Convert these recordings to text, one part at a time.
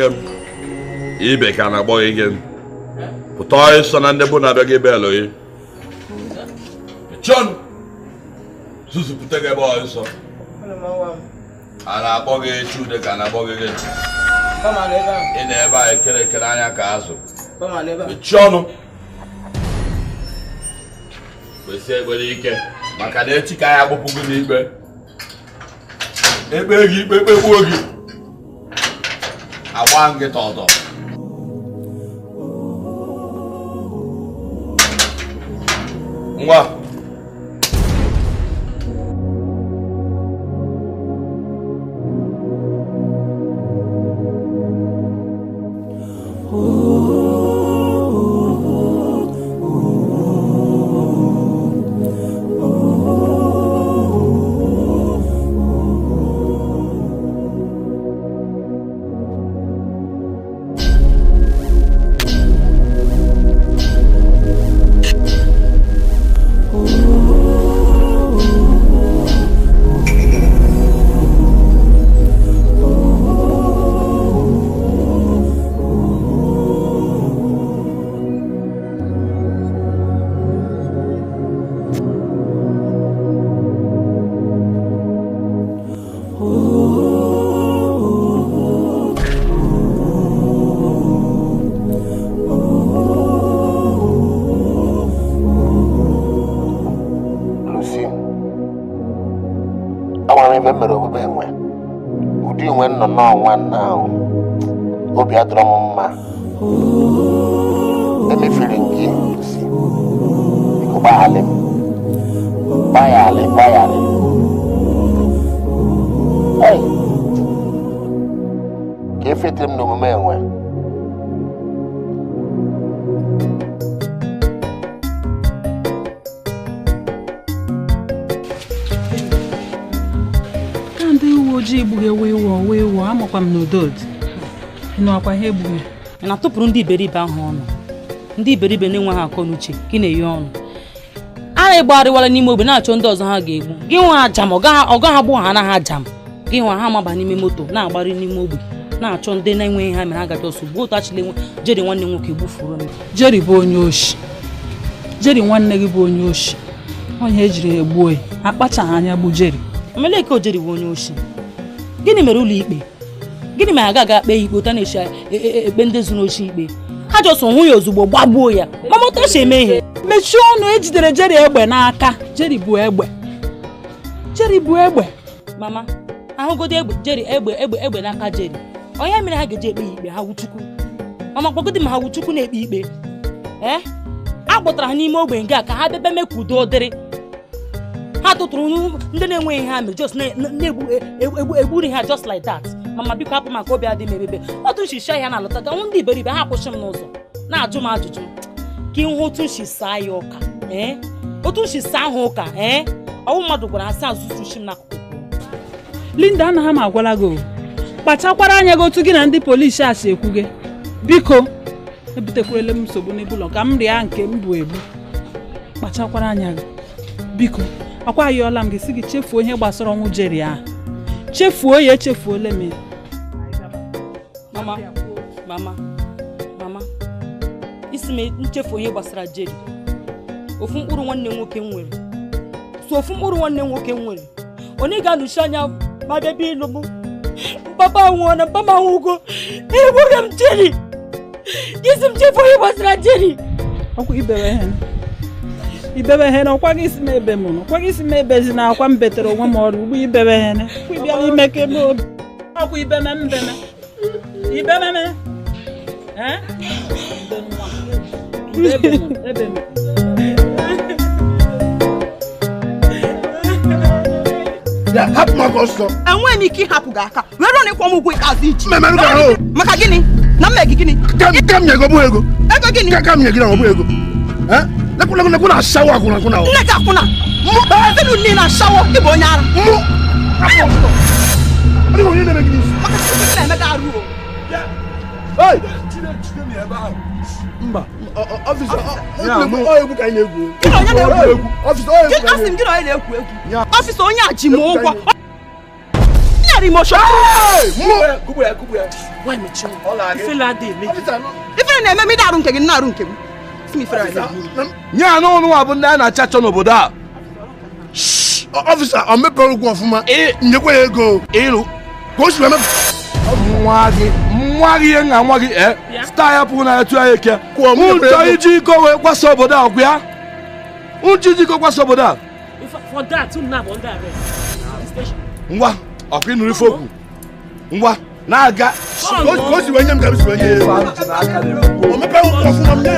kem. Ibe ka na boy again. Putoy so na ndebo na bege belo yi. John. Susu putege boy so. Ana boge chude ka na boge again. Come on, Eva. Ine eba ekere anya ka azu. Come on, Eva. John. Wese gwere ike maka na echi ka ya gbopụ gị n'ikpe. Ekpe gị ikpe gbuo gị. Agba ngị tọtọ. Ngwa. Obi adọrọ m mma. Emefere gị si. Biko gbaghara m. Gbaghara. Hey. Ka efete m n'omume enwe. Ndị uwe ojii egbughị ewu amakwa m n'udo dị. N'ọkwa ha egbughị. Na tụpụrụ ndị iberibe ahụ ọnụ. Ndị iberibe na-enwe ha akọ n'uche gị na-eyi ọnụ. A na-egbagharịwala n'ime ogbe na-achọ ndị ọzọ ha ga-egbu. Gị nwa ajam ọ gaghị agbụ ha na ha ajam. Gị nwa ha maba n'ime moto na-agbari n'ime ogbe na-achọ ndị na-enweghị ha mere ha gaji ọsọ gbuo otu achịla Jerry nwanne nwoke gbufuru m. Jerry bụ onye oshi. Jerry nwanne gị bụ onye oshi. Onye ejiri egbuo ya akpachaghị anya bụ Jerry. Omeleke Jerry bụ onye oshi. Gịnị mere ụlọ ikpe? Gịnị ma aga akpe ikpe ụta na-echi ekpe ndị zuru ochi ikpe? Ha jọsọ hụ ya ozugbo gbagbuo ya. Mama otu si eme ihe. Mechie ọnụ, ejidere Jerry egbe n'aka. Jerry bụ egbe. Mama, ahụgodi Jerry egbe n'aka Jerry. Onye mere ha ga-eji ekpe ikpe ha wuchukwu. Mama kpọgodi ma ha wuchukwu na-ekpe ikpe. A kpọtara ha n'ime ogbe nga ka ha bebe mee ka udo dịrị. Ha tụtụrụ ndị na-enweghị ha mere just na-egburi ha just like that. Mama biko hapụ maka obi adị m ebebe. Otu nshisha ya na-alọta ka ndị iberibe ha kwụsị m n'ụzọ na-ajụ m ajụjụ ka ịhụ otu nshisa ya ụka otu nshisa ahụ ụka ọwụ mmadụ gwara asị azụzụ shi m n'akụkụ. Linda anaghị m agwala gị kpachakwara anya gị otu gị na ndị polisi a si ekwu gị. Biko ebutekwurele m nsogbu n'ibụlọ ka m rịa nke m bụ egbu. Kpachakwara anya gị biko. Akwa ayọọla m gị si gị chefuo ihe gbasara ọnwụ Jerry ahụ. Chefuo ya echefuola m ya. Mama isi m nchefu ihe gbasara Jerry. Ofu mkpụrụ nwanne nwoke m nwere. Onye ga-anụchi anya ma bịa bịa ịlụ m. Papa nwụọ na mama nwụgo. Egbughị m Jerry. Isi m chefu ihe gbasara Jerry. Ọkwa ibebe hene ọkwa gị isi m ebe m nọ. Ọkwa gị isi m ebezi na akwa m betere onwe m ọrụ ugbu ibebe hene. Ịbịala ime ka eme obi. Ọkwa ibeme. Ebe m. Ya hapụ maka ọsọ. Enweghị m ike ịhapụ gị aka. Were ọ na-ekwu m ụgwọ ikpeazụ ichi. Memerụ gị ahụ. Maka gịnị? Na m gị gịnị? Ka m nye gị ọbụ ego. Ego gịnị? Ka m nye gị ọbụ ego. Lekwu na asawa akwụna. Nne ka akwụna. Elu nne na asawa ịbụ onye ara. Ọ dị onye na-eme gị n'isi. Maka sisi na-eme gị arụ o. Mba, ọfịs egwu ka anyị na-egwu. Gị na onye na-egwu egwu. Ọfịs egwu. Asị m gị na onye na-egwu egwu. Ọfịs onye a ji m ụgwọ. get emotion. Why me chill? Feel like they make. If I name me that runke, na runke. See me Nya no no abu na na chacho n'obodo a. Officer, o mepere ugwu ofuma. Nyekwa ego. Ilu. Go si me. Nwa gị nga nwa gị star ya pụ na etu ya eke. Uncho iji go we kwasa obodo a kwa ya. Unchi iji go kwasa obodo a. For that, you now under arrest. Ngwa, ọkụ ịnụrụ ife okwu. Ngwa, na-aga. Go si wenye m ga-esi wenye. O mepere ugwu ofuma m nye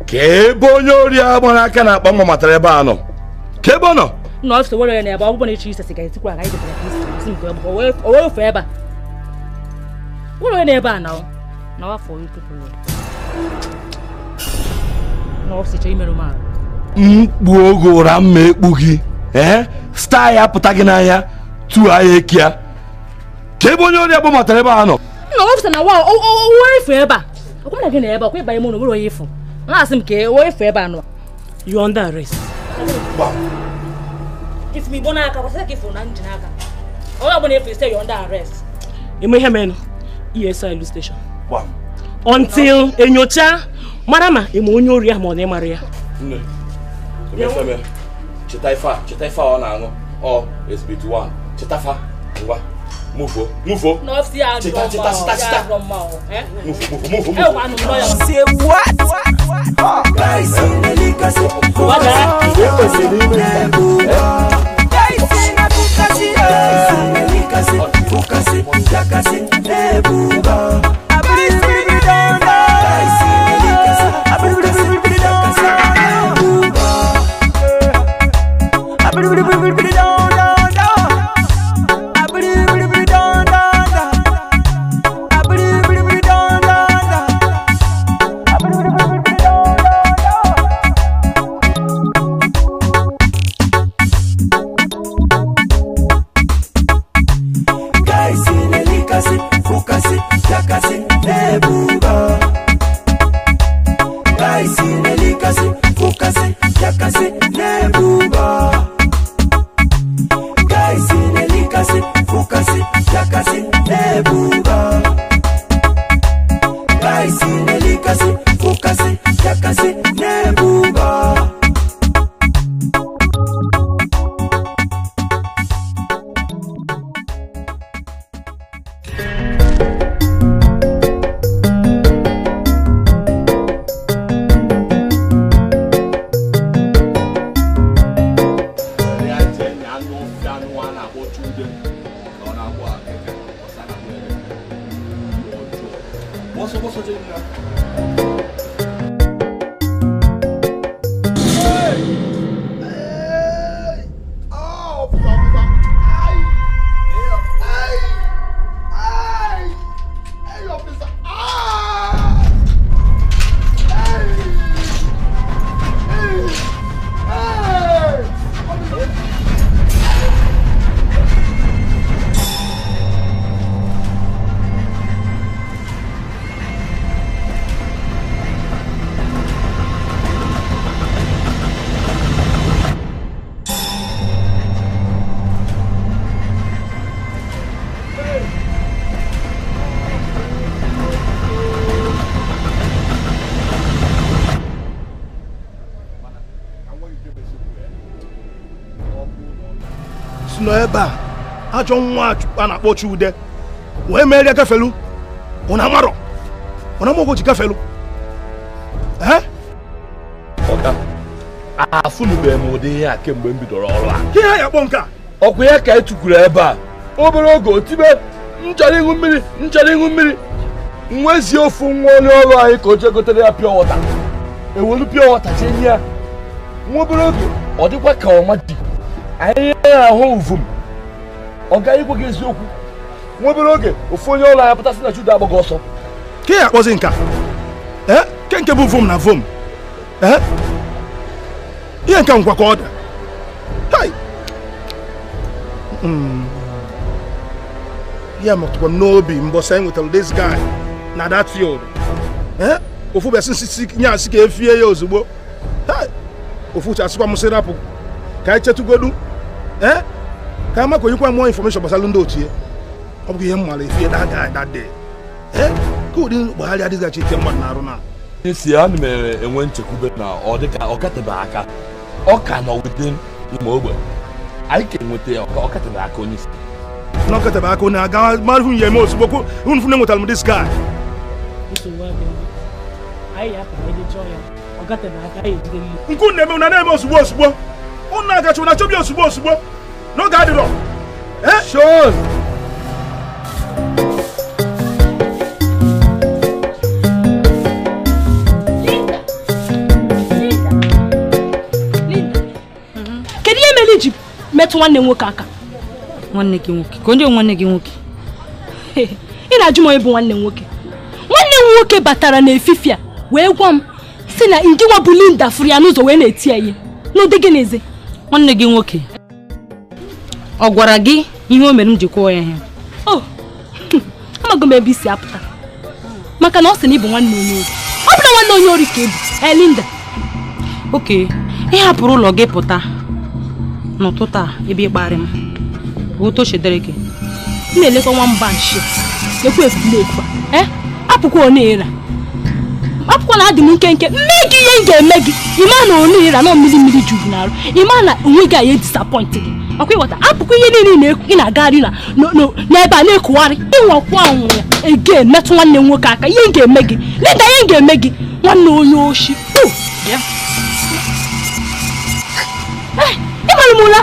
Kebe onye ori agbara aka na akpa matara ebe a nọ. Kebe ọ nọ? No, so where na ebe ọ bụ na echi ise ga etikwa ga ide police nke o we fe ebe a. Where na ebe a na afọ people. No, si che imerụ ma. Mkpu ogo ụra mma ekpu gị. Star ya pụta gị n'anya tu aya ekia. Kebe onye ori agbara matara ebe a nọ. No, officer na wa o fe ebe a. Ọkwa na gị na ebe a kwa ịba ime n'obodo onye ifo. You under arrest. Wow. If me bona aka kwasa ke phone na njinaka. Ola bona if you say you under arrest. You may hear me. ESI station. Wow. Until enyocha marama emo onye ori ahụ na Maria. Nne. Semefeme. Chitaifa ọ na-aṅụ. Ọ SB21. Chitafa. Ngwa. Move. No, see I Move. Say what? Guys in the legacy. What nọ ebe a ajọ nwa a na-akpọ Chude wee merie gafelu ụna amarọ ụna mọgụ ji gafelu ọga afụnube m ụdị ihe a kemgbe m bidoro ọrụ a ihe ya kpọ nke a ọkwa ya ka etukwuru ebe a obere oge otibe nchọrọ ịṅụ mmiri nwezi ofu nwa onye ọrụ anyị ka o jee gotere ya pure water ewelu pure water chenye ya nwa obere oge ọ dịkwa ka ọma dị anyị ya ahụ uvum ọ gaghị gwa gị eziokwu nwa obere oge ofu onye ọrụ anyị pụtasị na Chude agbaghị ọsọ ka ya akpọzi nka nke bụ vom na vom ihe nke nkwa ka ọ da ya metụkwa m n'obi mbọsị anyị nwetara this guy na that field ofu bịa sisi nye asị ka efie ya ozugbo ofu uche asịkwa m sị rapụ ka anyị chetugodu ka anyị makonyekwa mmụọ infọmeshọn gbasara ndị otu ya ọ bụghị ihe m mara efie that guy that day ka ụdị gbagharịa dịgachi ike mmadụ na-arụ na isi a na mere enwe nchekwube na ọ dịka ọ katebe aka ọ ka nọ within ime ogbe anyị ka enweta ya ọ katebe aka onye isi na ọ katebe aka onye aga mara hụ ya eme ozugbo hụnụ fụ na enwetara m this guy nkụ na-eme ụna na-eme ozugbo ụnụ na-agachi ụna chọbịa ozugbo n'oge adịrọ Sean kedu ihe mere iji metụ nwanne nwoke aka nwanne gị nwoke ka onye nwanne gị nwoke ị na-ajụ m onye bụ nwanne nwoke batara n'efifia wee gwa m si na ndị nwa bụ Linda furu ya n'ụzọ wee na-eti ya ihe n'ụdị gị n'eze nwanne gị nwoke ọ gwara gị ihe o mere m ji kwụọ ya ihe amaghị m ebe isi apụta maka na ọ sị na ị bụ nwanne onye ori ọ bụ na nwanne onye ori ka ị bụ Linda oke ị hapụrụ ụlọ gị pụta n'ụtụtụ a ebe ịkparị m bụ otu chedere gị m na-elekwa nwamba nshi lekwa efulefu apụkwa onira apụkwa na adị m nkenke mme gị ihe m ga-eme gị ịma na onira na mmiri juru n'arụ ịma na onwe gị anyị disappoint gị ọkwa ịghọta apụkwa ihe niile ị na-agagharị n'ebe a na-ekugharị ịnwakwa anwụ ya ege metụ nwanne nwoke aka ihe m ga-eme gị Linda ihe m ga-eme gị nwanne onye oshi ịgbara m ụla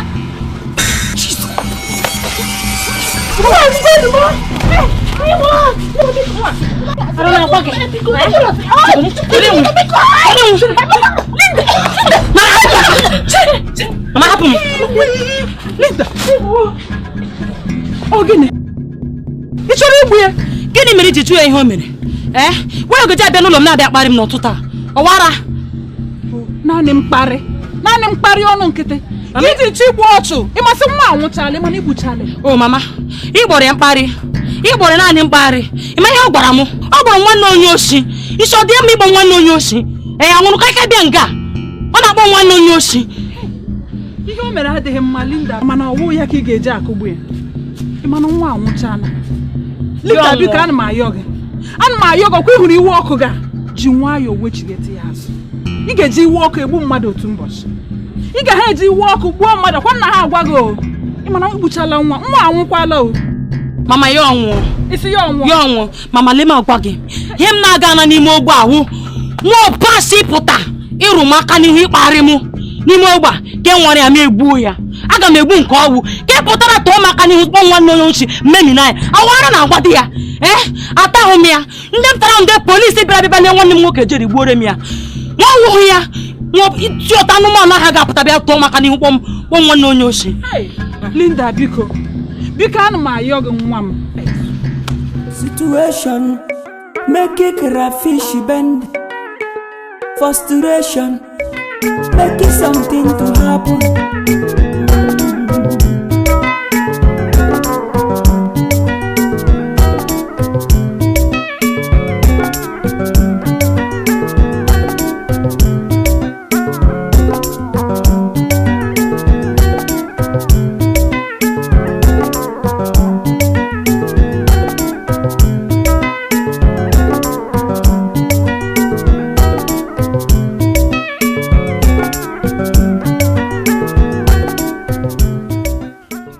Mama, hapụ m. Linda. Ọ gịnị? Ị chọrọ igbu ya? Gịnị mere iji chụọ ihe o mere? Wee ogeje abịa n'ụlọ m na-abịa kparị m n'ụtụtụ a. Ọwara. Naanị mkparị ọnụ nkịtị. Gị ji igbu ọchụ. Ịmasị nwa anwụchala mana igbuchala. O mama, ị gbọrọ ya mkparị. Ị gbọrọ naanị mkparị. Ịma ihe ọ gwara m? Ọ gbọrọ nwanne onye oshi. Isi ọ dị mma ịgba nwanne onye oshi. Anwụrụ ka bịa nga. Ọ na-akpọ nwanne onye oshi. Ihe o mere adịghị mma Linda mana ọwụ ya ka ị ga-eji akụgbu ya. Ịmana nwa anwụchala. Linda biko ana m ayọ gị ọkwa ịhụrụ iwe ọkụ ga ji nwayọọ wechigete ya azụ. Ị ga-eji iwe ọkụ egbu mmadụ otu ụbọchị. Ị ga-ha eji iwe ọkụ gbuo mmadụ kwa nna ha agwa gị o. Ịmana mkpuchala nwa anwụkwala o. Mama ya ọnwụ. Isi ya ọnwụ. Mama lema agwa gị. Ihe m na-aga na n'ime ogbe ahụ. Nwa ọbasi pụta ịrụ m aka n'ihu ịkparị m n'ime ogbe ka e nwere ya ma egbuo ya. Aga m egbu nke ọgwụ ka e pụtara tụọ m aka n'ihu kpọ nwanne onye ochi mmemi na ya. Awara na-agwa di ya. Atahụ m ya. Ndị m tara ndị polisi bịara bịa nwanne m nwoke jeri gbuore m ya. Nwa nwụhụ ya. Ntiọta anụmanụ ahụ ga-apụta bịa tụọ m aka n'ihu kpọ nwanne onye ochi. Linda biko ana m ayọ gị nwa m. Situation make it crayfish bend. Frustration making something to happen.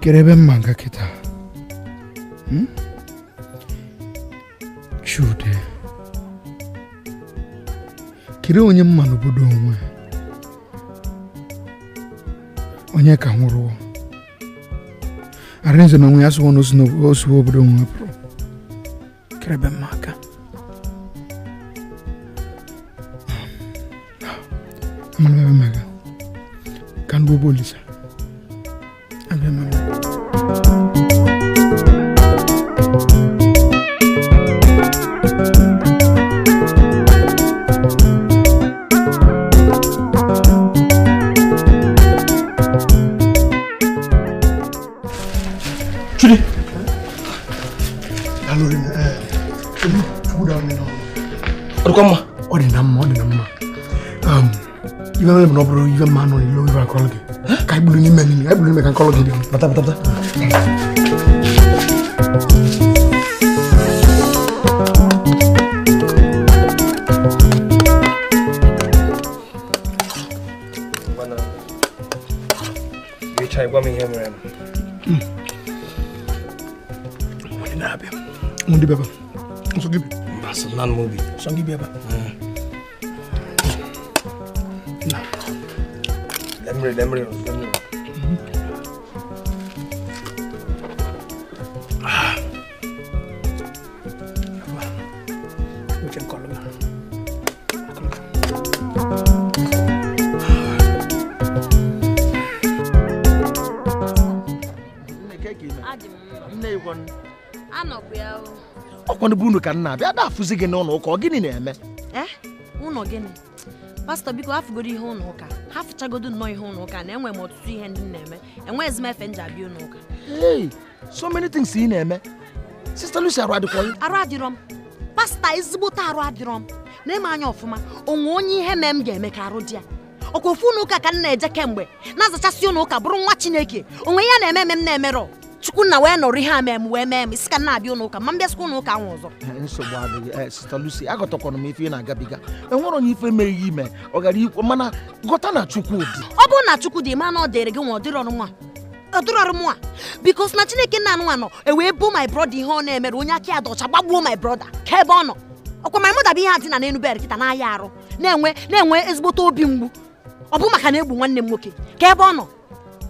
Kerebe manga kita. Chude. Kire onye mma n'obodo onwe. Onye ka nwụrụ. Arenze na onwe ya so no osu obodo onwe pro. Kerebe manga. Amana manga. Kan bo bolisa. Abe mama. Chudi. Alori fuda ni no. Orukoma. Odi namma. Even no bro, even man on the low even call it. Kai bulu ni meni, ai bulu ni kan call it. Bata. Mana. You try gwa mi here Mundi baba. So give. Bas nan movie. So give baba. Lemre. We can call him. Ọkwọ bunu ka nna bịa da afụzi gị n'ụlọ ụka ọ gịnị na-eme? Ụlọ gịnị? Pastor biko hafụgodo ihe ụlọ ụka. Hafụchagodo nnọọ ihe ụlọ ụka na enwe m ọtụtụ ihe ndị na-eme. Enweghịzi m efe nji abịa ụlọ ụka. Hey, so many things ị na-eme. Sister Lucy arụ adịkwa gị? Arụ adịrọ m. Pastor ezigbote arụ adịrọ m. Na-eme anya ọfụma, onwe onye ihe mee m ga-eme ka arụ dị ya. Ọkwa ofu ụlọ ụka ka m na-eje kemgbe. Na-azachasị ụlọ ụka bụrụ nwa Chineke. Onwe ya na-eme m na-emerọ. Chukwunna wee nọrọ ihe a mee m wee mee m isi ka nna abịa ụlọ ụka ma m bịasịkwa ụlọ ụka ahụ ọzọ. Nsogbu adịghị. Sister Lucy agọtakwana m ife ị na-agabiga. Enwere onye ife meghị ime ọ gara ikwu mana gọta na Chukwu dị. Ọ bụrụ na Chukwu dị ma na ọ dịrị gị nwa ọ dịrị ọrụ nwa bikos na Chineke nna anụ anọ ewee bụ my brother ihe ọ na-emere onye aka ya dọcha gbagbuo my brother ka ebe ọ nọ ọkwa my mother bụ ihe adị na n'enu bed kịta n'ahịa arụ na-enwe ezigbote obi mgbu ọ bụ maka na egbu nwanne m nwoke ka ebe ọ nọ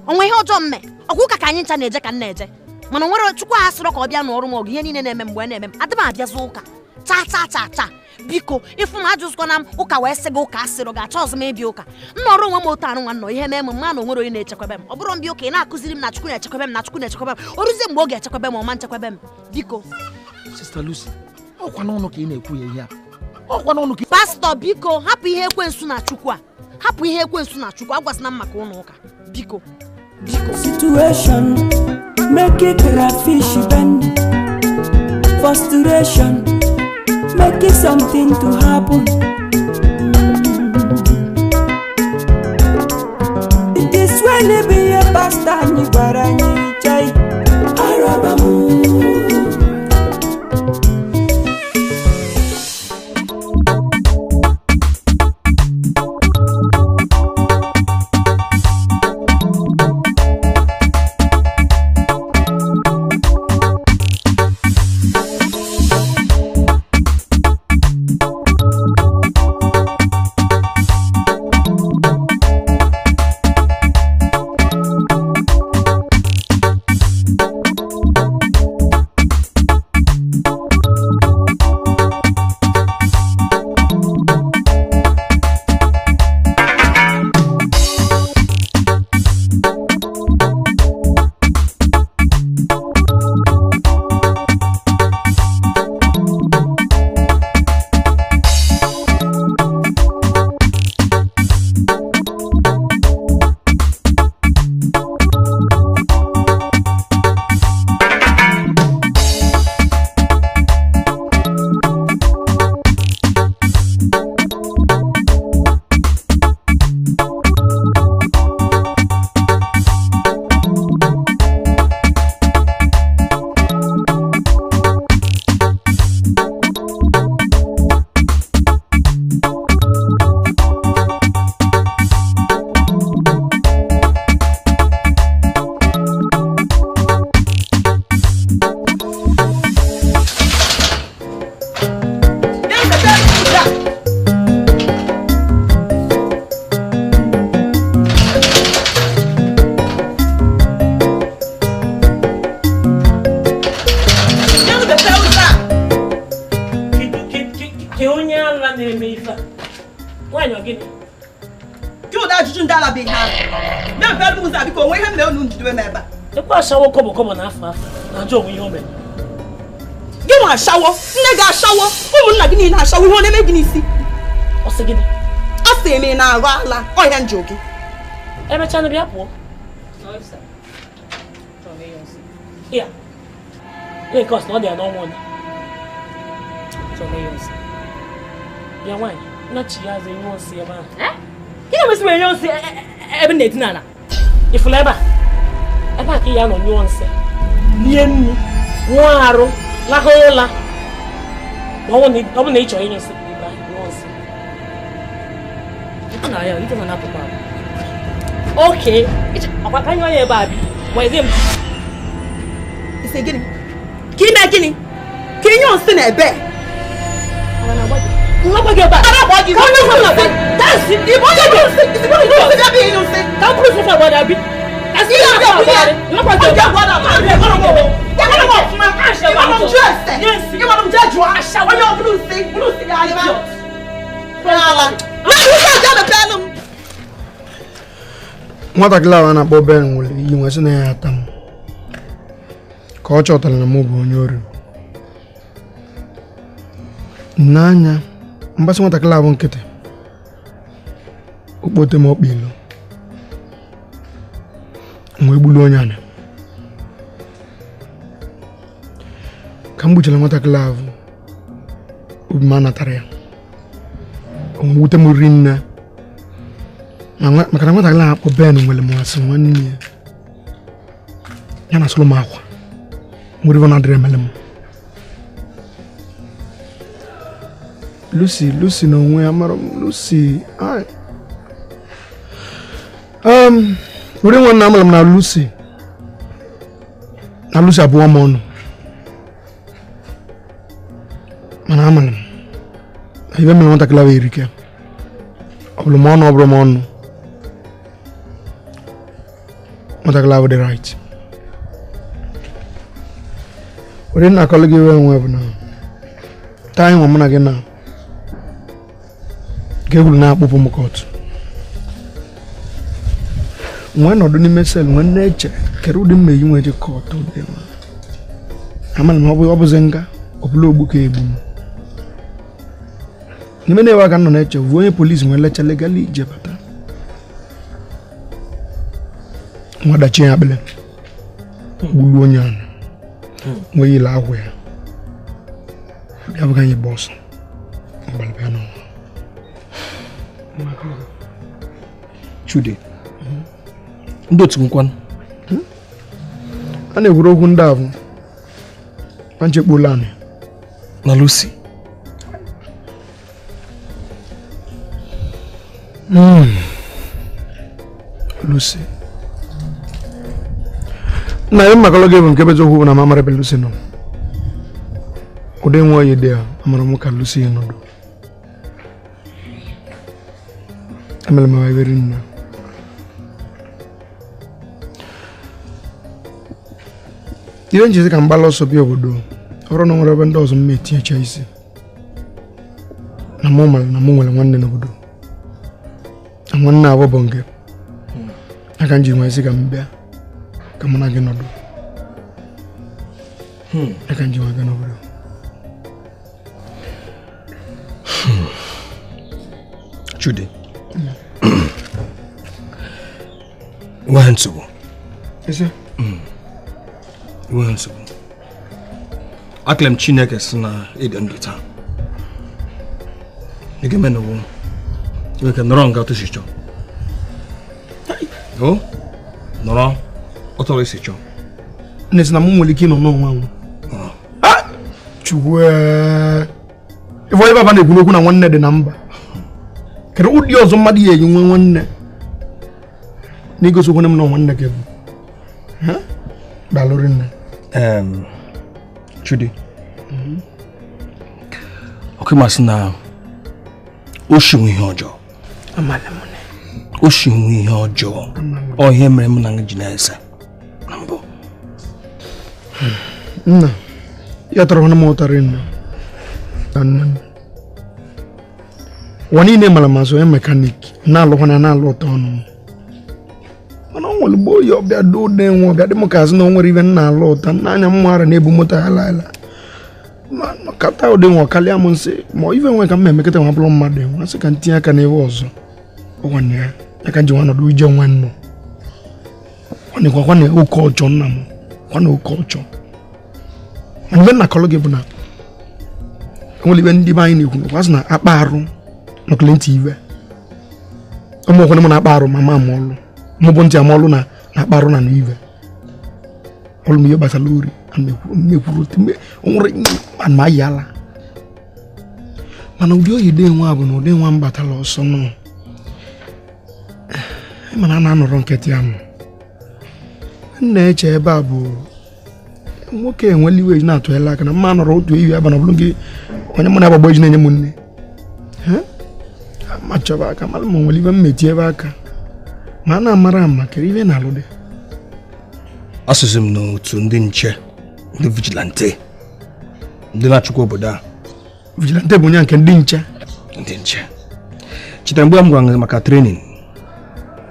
onwe ihe ọjọọ mme ọkwa ụka ka anyị ncha na-eje ka na-eje mana nwere Chukwu ha sịrọ ka ọ bịa n'ọrụ m ọgụ ihe niile na-eme mgbe na-eme m adị m abịazụ ụka cha biko ịfụ m ajụzụkwana m ụka wee sị gị ụka asịrọ ga-achọ ọzọ m ịbịa ụka nnọrọ onwe m otu anụ nwa nọ ihe mee m mma na onwere onye na-echekwebe m ọ bụrụ mbịa ụka ị na-akụziri m na Chukwu na-echekwebe m o ruzie mgbe ọ ga-echekwebe m ọma nchekwebe m biko. Sister Lucy ọkwa n'ọnụ ka ị na-ekwu ya ihe a ọkwa n'ọnụ ka Pastor biko hapụ ihe ekwensu na Chukwu agwasịna m maka ụlọ ụka biko. Situation make it crayfish bend. Frustration make it something to happen. It is when it be a pastor ni barani chai arabamu. na na-eme ife a. Nwaanyị gịnị? Gị ụda ajụjụ ndị ala bụ ihe ahụ. Mee mpe elu ụzọ biko onwe ihe m na unu njidewe m ebe a. Ekwe ashawo kọbọ n'afọ na-ajụ onwe ihe o mere. Gị nwa ashawo, nne gị ashawo, ụmụnna gị niile ashawo ihe ọ na-eme gị n'isi. Ọ sị gịnị? Ọ sị eme na-aghọ ala ọhịa njọ gị. Emechaa bịa pụọ. Ya. Ekos na ọ dị ya n'ọnwa onye. Ya nwaanyị, nnachi ya azụ ihe osi ebe ahụ. Gịnị mesịrị enye osi ebe na-etina ala? Ifụla ebe a? Ebe a ka ya nọ nyụọ nsị. Lie nnu, nwụọ arụ, lahụ ụla. Ọ bụ na ị chọrọ inye nsị ebe ahụ, nyụọ nsị. Ike na ya, ike na na-apụkwa ahụ. Okay, ọkwa ka nyụọ ya ebe a bi, gwazie m. Ise gịnị? Ka ime gịnị? Ka inye nsị na ebe? Nwa gị ebe a. Ara gba gị. Ka onye nwe na dance. Ibo onye gị nsị. Ibo onye nsị ga bi inye nsị. Ka buru sọfa gbada bi. Asi ya ga bi ya. Nwa gị gbada ma bi ko no. Ya ko no ma asha ba no dress. Yes. You want to judge asha. When you blue see ya ya. Ala. Na you ga judge the pelum. Nwatakịrị ahụ a na-akpọ Ben nwere iyi nwe sị na ya ata m ka ọ chọtara na m bụ onye ori. N'anya mgbasị nwatakịrị ahụ nkịtị okpote m ọkpa ilo wee gbulu onye ana ka m gbuchara nwatakịrị ahụ obi m anatara ya o wute m ri nne maka na nwatakịrị ahụ akpọ Ben nwere m asị nwanne ya na asụrụ m akwa nwere ibe na-adịrị emele m. Lucy na onwe ya mara m Lucy were nwanne amara m na Lucy abụọ m ọnụ mana amara m na ibe mere nwatakịrị ahụ erike ọ bụrụ m ọnụ ọ bụrụ m ọnụ nwatakịrị ahụ dị right. Were nna akọlụ gị iwe nwe bụ na taa anyị nwa mụ na gị na ga-egwuru na-akpụpụ m kọtụ nwe nọdụ n'ime sel nwe na-eche kere ụdị mma eyi nwe je kọtụ dị mma amara m ọ bụzi nga ọ bụla ogbu ka egbu m n'ime na-ewe aka nọ na-eche bụ onye polisi nwe lecha legali ije bata nwa dachi ya akpịlị gbulu onye ahụ nwe yile ahụ ya bịa bụga anyị bọsụ mgbalịbịa n'ụwa Chude ndị otu nkwanụ a na-ekwuru okwu ndị ahụ panchekpola anyị na Lucy Lucy na ya makọlọ gị bụ nke bezo okwu na mamara ebe Lucy nọ ụdị nwa oyi dị ya amara m ka Lucy nọdụ emere m eweri nna ihe njizi ka mgbala ọsọ bịa obodo ọrụ na nwere ebe ndị ọzọ m etinyecha isi na mụ mara na mụ nwere nwanne n'obodo na nwanne abụọ bụ nke aka nji nwa isi ka m bịa ka mụ na gị nọdụ aka nji nwa gị n'obodo Chude nwa nsogbu isi nwa nsogbu akele m Chineke si na ịdị ndụ taa ị ga-eme na ụwa iwe ka nọrọ nga otu si chọọ o nọrọ otu ọrụ isi chọọ n'ezi na mụ nwere ike ịnọ n'onwe anwụ chukwu ife onye baba na-ekwu n'okwu na nwanne dị na mba kedu ụdị ọzọ mmadụ ya eyi nwe nwanne n'igosi okwu m na nwanne gị bụ dalụrị nne Chude ọkụ masị na o shinwu ihe ọjọọ o shinwu ihe ọjọọ ọ ihe mere m na nga ji na-ese na mbụ nna ya tọrọ na m ụtarị nne na nne m Wani ne malamazo ya mechanic na lo hona na lo tono. Mana onwere bo yo bia do den wo bia de mo kazi na onwere even na lo tan na anya mmara na ebu moto ala ala. Man kata o de wo kali amonse mo even when ka me mekete wa blo mmade wo se kan tia ka na ewo ozo. Wani ya ka jiwa no do ije nwan no. Wani kwa ne o culture na mo. Wani o culture. Ani na kologe bu na. Only when di bayi ni ku was na akparu. No client iwe. Omo ko na akparu mama molu. Mo bonti amolu na akparu na iwe. Olu mi yo basaluri an me kuruti me onre an mayala. Mana udio yide nwa bu no de nwa mbatala oso no. Mana na no ronketi am. Na-eche ebe a bụ nwoke enweli iwe na atụ ela aka na mma nọrọ otu iwe aba na ọbụrụ gị onye mụ na-agbagbo eji na-enye m nne machọba aka mara ma nwere iwe mmeti ebe aka ma a na-amara ama kere iwe na-alụ dị asụsụ m n'otu ndị nche ndị vigilante ndị na-achịkwa obodo a vigilante bụ onye nke ndị nche chetara mgbe m gwara maka training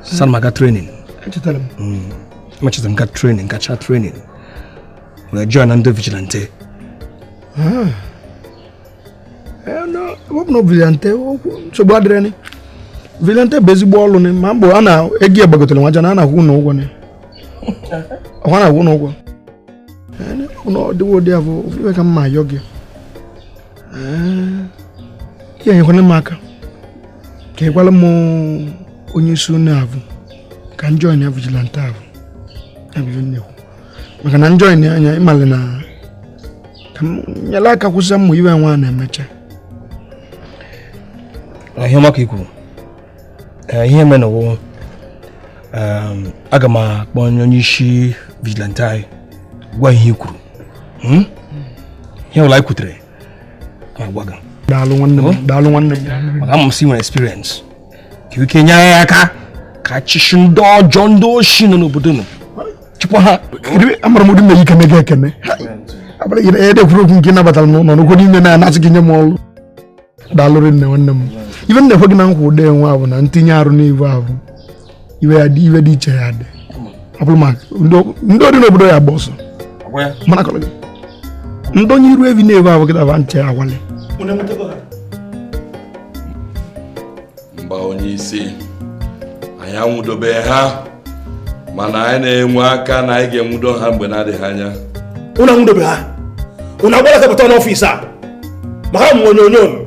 sana maka training echetara m Much of them training, got training. We're joining the vigilante. No, what no vigilante? So bad, Renny. Vigilante baseball on him, Mambo, Anna, Eggy Bagotel, Wajanana, who know one. I won't know. No, the word there will become my yogi. Yeah, you want to mark. Kewalamo, when you soon have, can join a vigilante. Maka na enjoy ni anya imali na nyalaka kusamu iwe nwa na emecha ihe maka ikwu ihe mena wo aga m akpọ onye isi vigilante gwa ihe kwuru ihe ụlọ ikwutere agwaga daalụ nwanne m maka m si nwere experience ka ike nye ya aka ka chishi ndị ọjọọ ndị oshi nọ n'obodo nọ ha amara m me yike mege ekene abara ide kwuru nke nabatara no no ko n'ime na anasị gị nye m ọlụ daalụrị nne nwanne m ibe nne fo gị na nkwu de nwa abụ na ntinye arụ n'ive abụ iwe ya dị iwe dị iche ya dị abụrụ ma ndị dị n'obodo ya bọsọ mana kọlọ gị ndị onye iru evi na-eve abụ gị daba nche awali mba onye isi anyị anwụdobe ha mana anyị na-enwe aka na anyị ga-enwudo ha mgbe na-adịghị anya unu anwụdobe ha unu agbara aka bata n'ọfịs a maka amụ onyonyo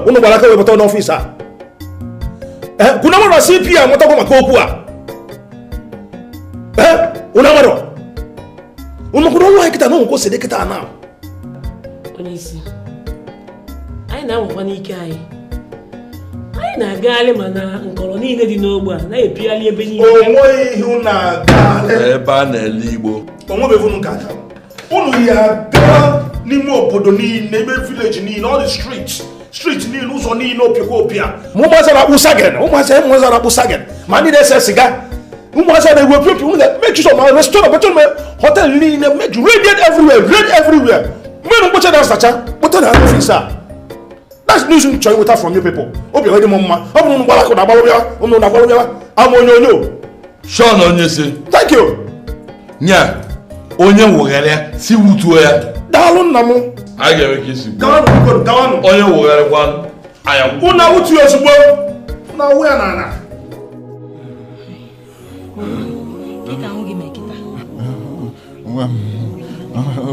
unu gbara aka webata n'ọfịs a kwuna mara CP a nwetagwa maka okwu a unu amara unu kwuru nwa kịta na ụmụ kwụsịrị kịta na onye isi anyị na-anwakwa n'ike anyị na-agagharị mana nkọrọ niile dị n'ogbe a na-epigharị ebe niile onweghị ihe unu na-aga ebe a na-ele Igbo onwebeghị unu ga-aga unu ya gaa n'ime obodo niile ebe vileji niile all the street niile ụzọ niile opiakwa opia ụmụazị na-akpụ sagen ma ndị na-ese siga ụmụazị na-egwu opiopi unu make use of my restaurant better my hotel niile make rain everywhere mmiri mkpocha na-asacha kpọta na ọfịs a. That's news you try with from you people. Obi already mama. Obi no gbala ko na gbalo bia. Unu na gbalo bia. Amonyonyo. Sean Onyese. Thank you. Nya. Onye wogere si wutuo ya. Daalụ nna m. A ga-eme ka isi. Gawanụ. Onye wogere kwa aya. Una wutu ozugbo. Na wu ya na na. Kika ngi mekita.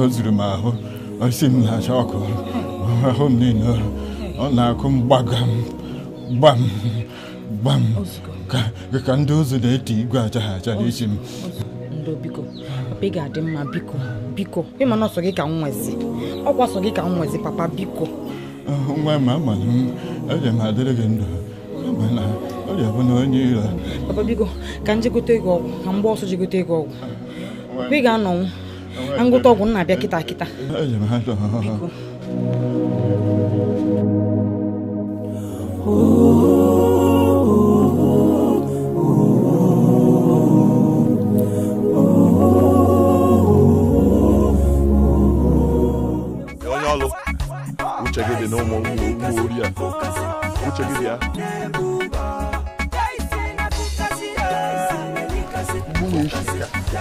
Ozuru m ahụ. Osi m na shọkụ. Ahụ m niile. Ọ na-akụ m gbam ka ndị ụzọ na-eti igwe aja n'isi m. Ndo biko, papa ị ga-adị mma biko. Ịma na ọsọ gị ka m nwezi. Ọkwa ọsọ gị ka m nwezi papa biko. Nwa m amalụ m, eji m adịrị gị ndụ. Mana ọ ya bụ na onye iro. Papa biko, ka m jegote ego ọgwụ, ka m gba ọsọ jegote ego ọgwụ. Papa ị ga-anọnwụ. Na ngụta ọgwụ m na-abịa kịta. Eji m adọ. Biko. Uche gị dị n'ụmụ Korea. Uche gị ya.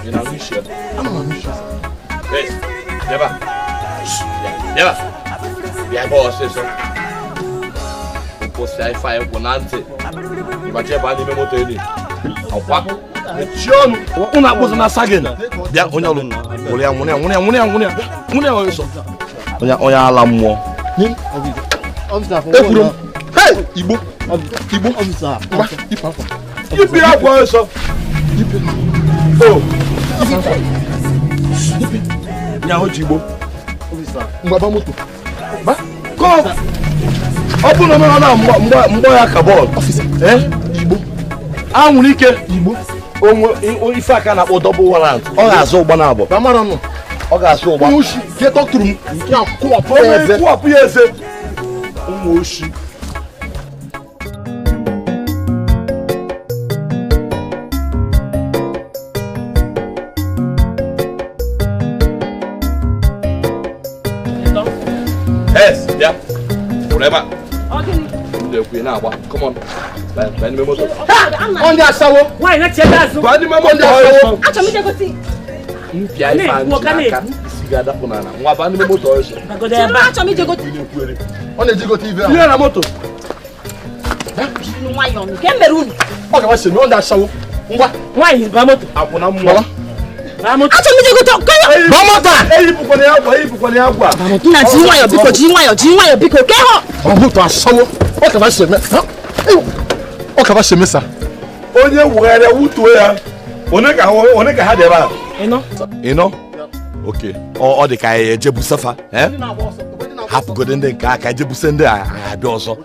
Ị na-ahụ isi ya? Ana m ahụ isi ya. Yes, bịaba. Bịaba. Bịa ebe ọsịsọ. Kwụsị ife anyị kwụ na ntị. Ịbacha ebe a n'ime moto eni. Ọkwa. Mechie ọnụ. Ụnụ akpụzị na sagin. Bịa onye ọrụ. Nwụrụ ya ọsọ. Onye ala mmụọ. Ekwuru m. Hey! Igbo. Ipi akwa ọsọ. Oh. Nyaho Igbo. Mgbaba moto. Ba? Come. Ọ bụ na na mgbọ ya ka bọọlụ. Igbo. Anwụrụ ike Igbo. Onwe ife aka na-akpọ double warrant. Ọ ga-azụ ụgba na abụọ. Ba mara nụ. Ọ ga-asụ ụgba. Oshi, ke tọktụrụ m. Ya kụwapụ ya eze. Ụmụ oshi. Yes, yeah. Whatever. Okay. Come on. Bend me motor. On the asawo. Why not check that? Bend me motor. Acha mi go see. Mpia ifa nka. Sigada punana. Nwa bend me motor. Go there ba. Acha mi go see. On the Jigo TV. You na motor. Nwa yo mi. Cameroon. O ka wa se mi on the asawo. Ngwa. Why ba motor? Apuna mo. Acha mi go to. Bamota. Eyi bukoni agwa. Na jinwa yo biko. Ke ho. Motor asawo. O ka wa se mi. O ka ba se mesa. Onye were wutuo ya. One ka ha dey ba. Ino? Okay. O dị ka ejebu safa, Hapụ gode ndị nke aka ejebu se ndị abịa ọzọ.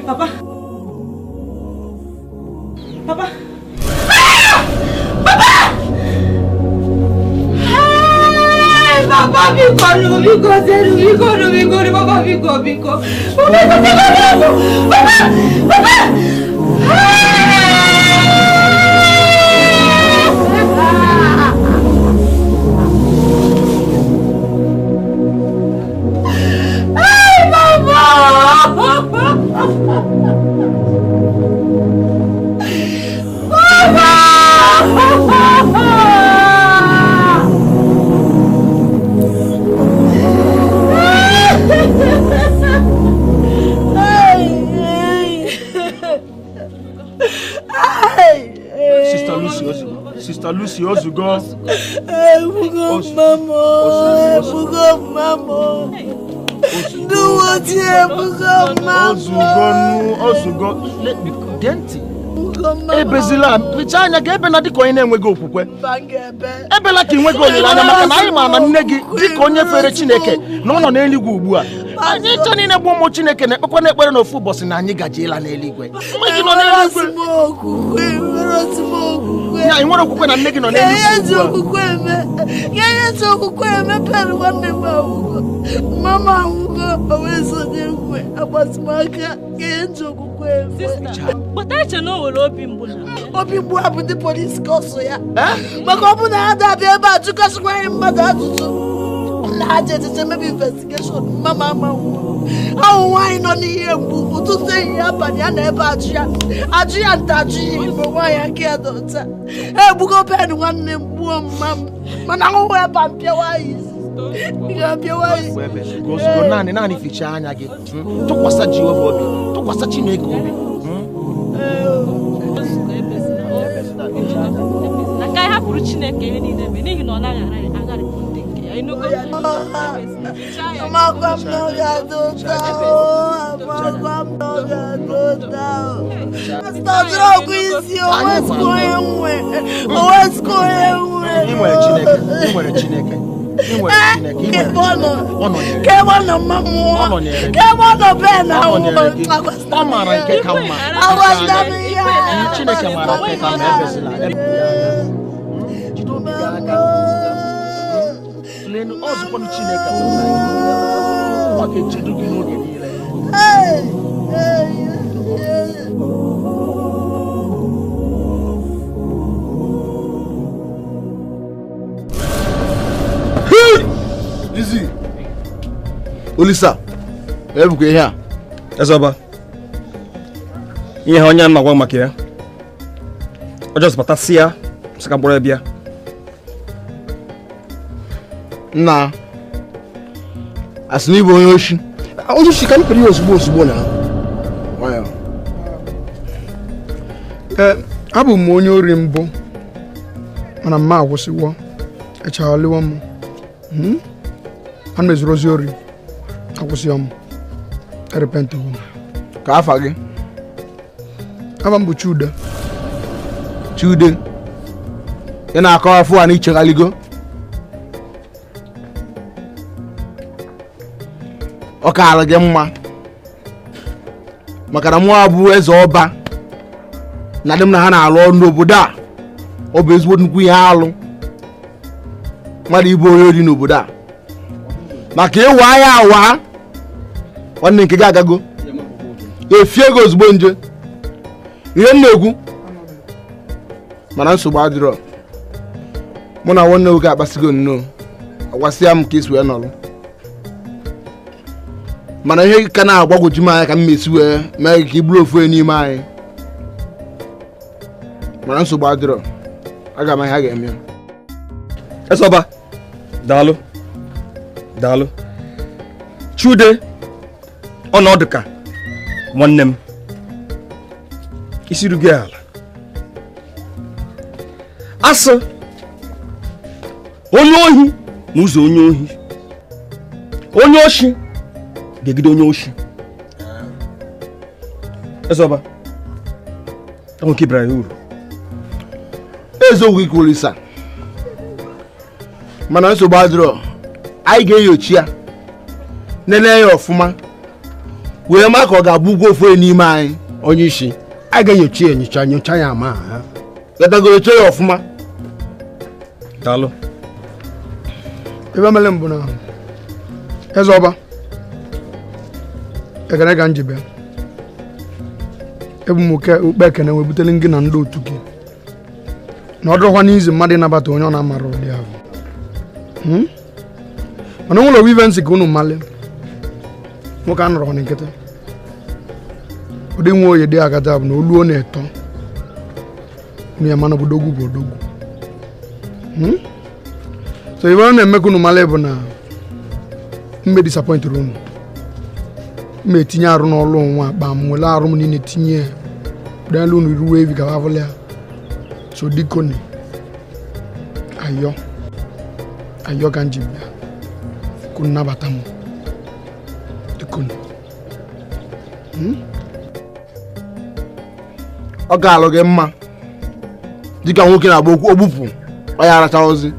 Papa. Hey, Papa, biko. Sister Lucy Ozugo. Ebugo mama. Do what you ebugo mama. Ozugo. Let me denti. Ebezila, pichanya ga ebe na dịka onye na-enweghị okwukwe. Ebela ka inweghị olileanya maka na anyị ma na nne gị dịka onye fere Chineke na ọ nọ n'eluigwe ugbu a. Anyị chọ niile bụ ụmụ Chineke na-ekpekwa n'ekpere n'ofu ụbọchị na anyị gaje ịla n'eluigwe. Nne gị nọ n'eluigwe. Ya ị nwere okwukwe na nne gị nọ n'eluigwe ugbu a. Mama owesodenkwe agbasimaka okwukwe. But I know obi mgbu abụ ndị polisi ka ọsọ ya. Maka ọ bụ na ha dabịa ebe a chụkasịkwa anyị mmadụ ajụjụ. Na ha ji echiche mebe investigeshọn mama ahụ nwaanyị nọ n'ihe mgbu ụtụtụ ehihie abalị a na ebe ajụ ya nta ajụ ya igbo nwaanyị aka ya dọta. Egbugo pen nwanne m gbuo mma m mana ahụhụ ebe a mpịawa anyị Ozugbo naanị fichaa anya gị tụkwasị Jehova obi tụkwasị Chineke obi. Aka ya hapụrụ Chineke ihe niile eme n'ihi na ọ naghị agharị ndị nke ya. Ị nwere Chineke. Kebono mamu. Kebono bena. Amara nke ka mma. Chineke mara nke ka mma ebezila. Jido bi ga-aga. Lenu ọzụkwanụ Chineke ọ ga-echedu gị n'oge niile. Izi Olisa ebukwa ihe a Ezoba ihe onye na-agwa maka ya ọ just batasi ya saka mkpụrụ bịa nna asị na ịbụ onye oshi ka m pere ya ozugbo na abụ m onye ori mbụ mana mma agwụsịwo echaghalịwo m ana m ezuru ozi ori akwụsịọ m erepentiwo m ka afa gị aba m bụ Chude ị na-akọ afọ a na icheghaligo ọ kaara gị mma maka na mụ abụ eze ọba na dị m na ha na-alụ ọrụ n'obodo a ọ bụ ezigbo nnukwu ihe alụ mmadụ ibu onye ori n'obodo a maka ịwa ya awa nwanne nke gị agago efie ego ozugbo nje ihe m na-ekwu mana nsogbu adịrọ mụ na nwanne nwoke akpasigo nnọọ agwasịa m ka esi wee nọrọ mana ihe ka na-agbagwoju m anya ka m mesi wee mee ka i bụrụ ofu n'ime anyị mana nsogbu adịrọ aga m ihe a ga-eme ya Ezoba daalụ Chude ọnọdụ ka nwanne m isiru gị ala asị onye ohi n'ụzọ onye oshi ga-egide onye oshi Ezoba ahụ nke bara ya uru eziokwu ike Olisa mana nsogbu adịrọ anyị ga-enyochi ya nene ya ọfụma wee ma ka ọ ga-abụ ụgwọ ofu n'ime anyị onye isi a ga-enyocha nyocha ya ama gatagorocha ya ọfụma daalụ ebe mele mbụ na Ezoba ekene ka njibe ebu m ukpe ekene wee butere gị na ndị otu gị na ọ dịrọkwa n'izu mmadụ ịnabata onye ọ na-amara ụdị ahụ mana ụlọ wivensi ka unu mmalị nwoke a nọrọ na nkịtị ụdị nwe oyi dị agada bụ na oluo na-eto unu ya mana bodogwu bụ odogwu so ibe ọ na-eme ka unu mmalị bụ na mme disappointịrị unu mma etinye arụ n'ọlụ nwa akpa m nwere arụ m niile tinye delu unu ruo evi ka bavụla ya so dikoni ayọ ka nji bịa ka nnabata m dikoni ọ ga-alụ gị mma dịka nwoke na-agba ogbupụ ọ ya aracha ozi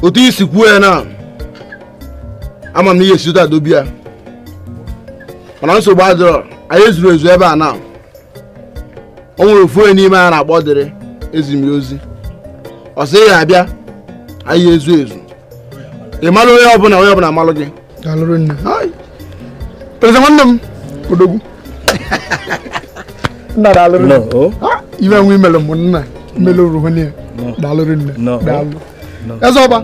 otu isi kwuo ya na ama m na ihe esi adobi ya mana nsogbu adịrọ anyị ezuru ezu ebe a na o nwere ofu onye n'ime a na-akpọ dịrị ezimi ozi ọ sị ya abịa anyị ezu ị malụ onye ọbụla amalụ gị daalụrụ nne eze nwanne m odogwu nna daalụrụ nne iwe nwe imele m nna imele oruwe nne daalụrụ nne daalụ Ezoba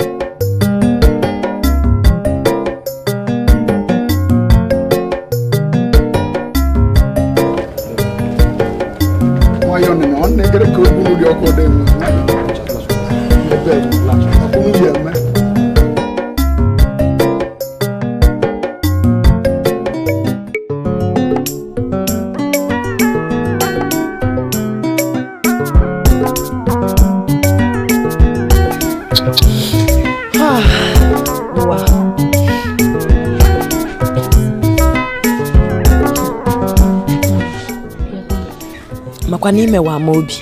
makwa na imewa m obi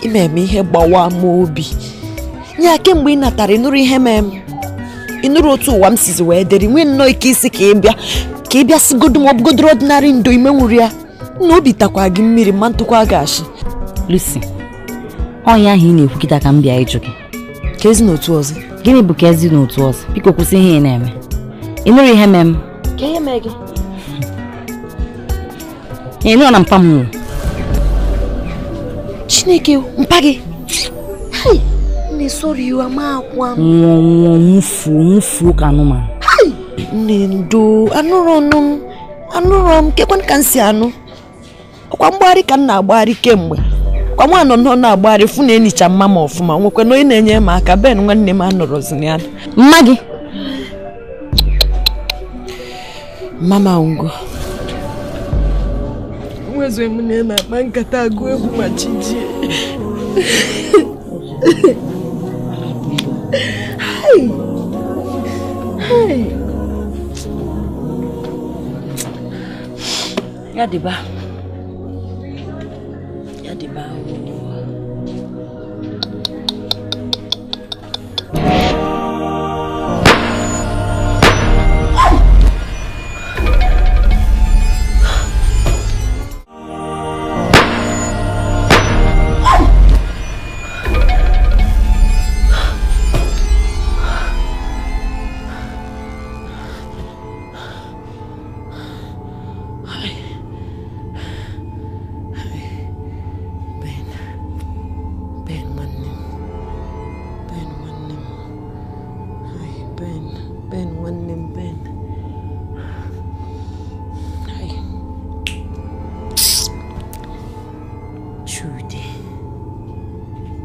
ime ihe gbawa m obi nya kemgbe ị natara ịnụrụ ihe mem ịnụrụ otu ụwa m sizi wee deri nwee nnọọ ike isi ka ị bịa sigodu ma ọ bụgodoro ọdịnarị ndo ime nwụrụ ya na obi takwa gị mmiri ma ntụkwa gashi. Lucy, ọnya ahụ ị na-ekwukịta ka m bịa ịjụ gị. Ka ezi n'otu ọzọ? Gịnị bụ ka ezi n'otu ọzọ? Biko kwụsị ihe ị na-eme. Ịnụrụ ihe mem? Ka ihe mee gị? Ịnụrụ na mpa m nwụrụ. Chineke, mpa gị? Hai, nne sorry you ama akwa. Nwụfuo ka anụmanụ. Hai, nne ndo, anụrụ m kekwan ka m si anụ. Ọkwa mgbagharị ka m na-agbagharị kemgbe. Kwa mụ anọ nọ na-agbagharị fụ na enicha mma m ọfụma nwekwe na onye na-enye m aka Ben nwanne m anọrọzi ya. Mma gị? Mama Ngo. Nwezo m na-eme akpa nkata agụ egwu ma chijie. Hai. Ya dịba.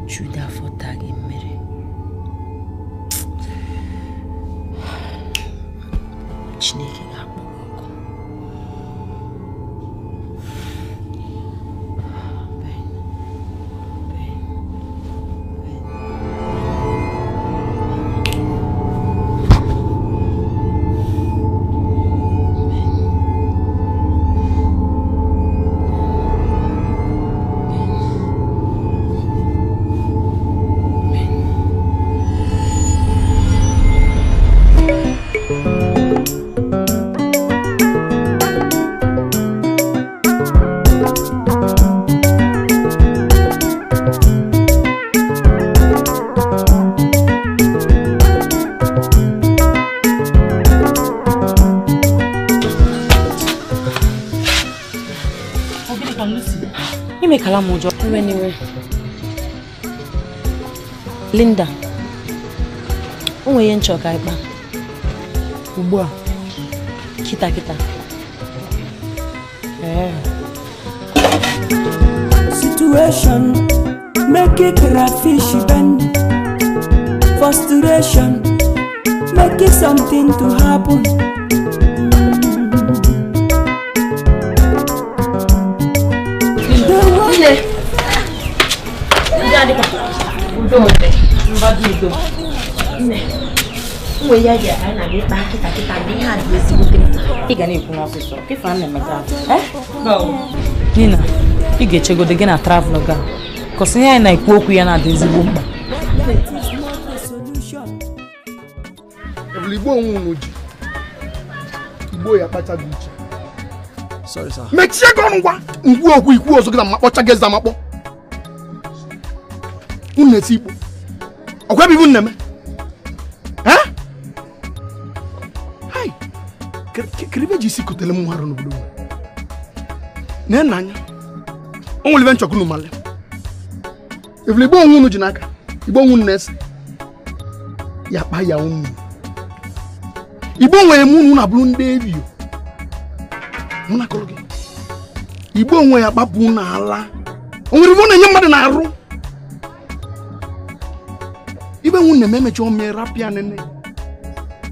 Jude afọta gị mmiri. Chineke ga-akpọ ọkụ. Linda, onwe ihe nchọ ka ịkpa ugbu a kita situation make it crayfish bend, frustration make it something to happen. Nina, ị ga-echegode gị na travel ga kọsị ihe anyị na-ekwu okwu ya na-adị ezigbo mkpa. Igbo onwe unu ji Igbo ya kpacha gị uche. Sorry sir. Mechie gị ọnụ ngwa ngwu okwu ikwu ọzọ gị na makpọcha gị eze amakpọ. Unu na-eti Igbo. Ọkwa ebe ibu nne m? Hai! Kiribe ji isi kotele m harụ n'obodo m. Nena anya. O nwere nchọkụ unu male. Ifle Igbo onwe unu ji n'aka. Igbo onwe unu na-ese. Ya kpa ya unu. Igbo nwere m unu na-abụrụ ndị ebio. Mụ na kọrọ gị. Igbo onwe ya gbapụ n'ala. O nwere ibe na-enye mmadụ na-arụ. Ibe nwụ na ememechi ome rapia nene.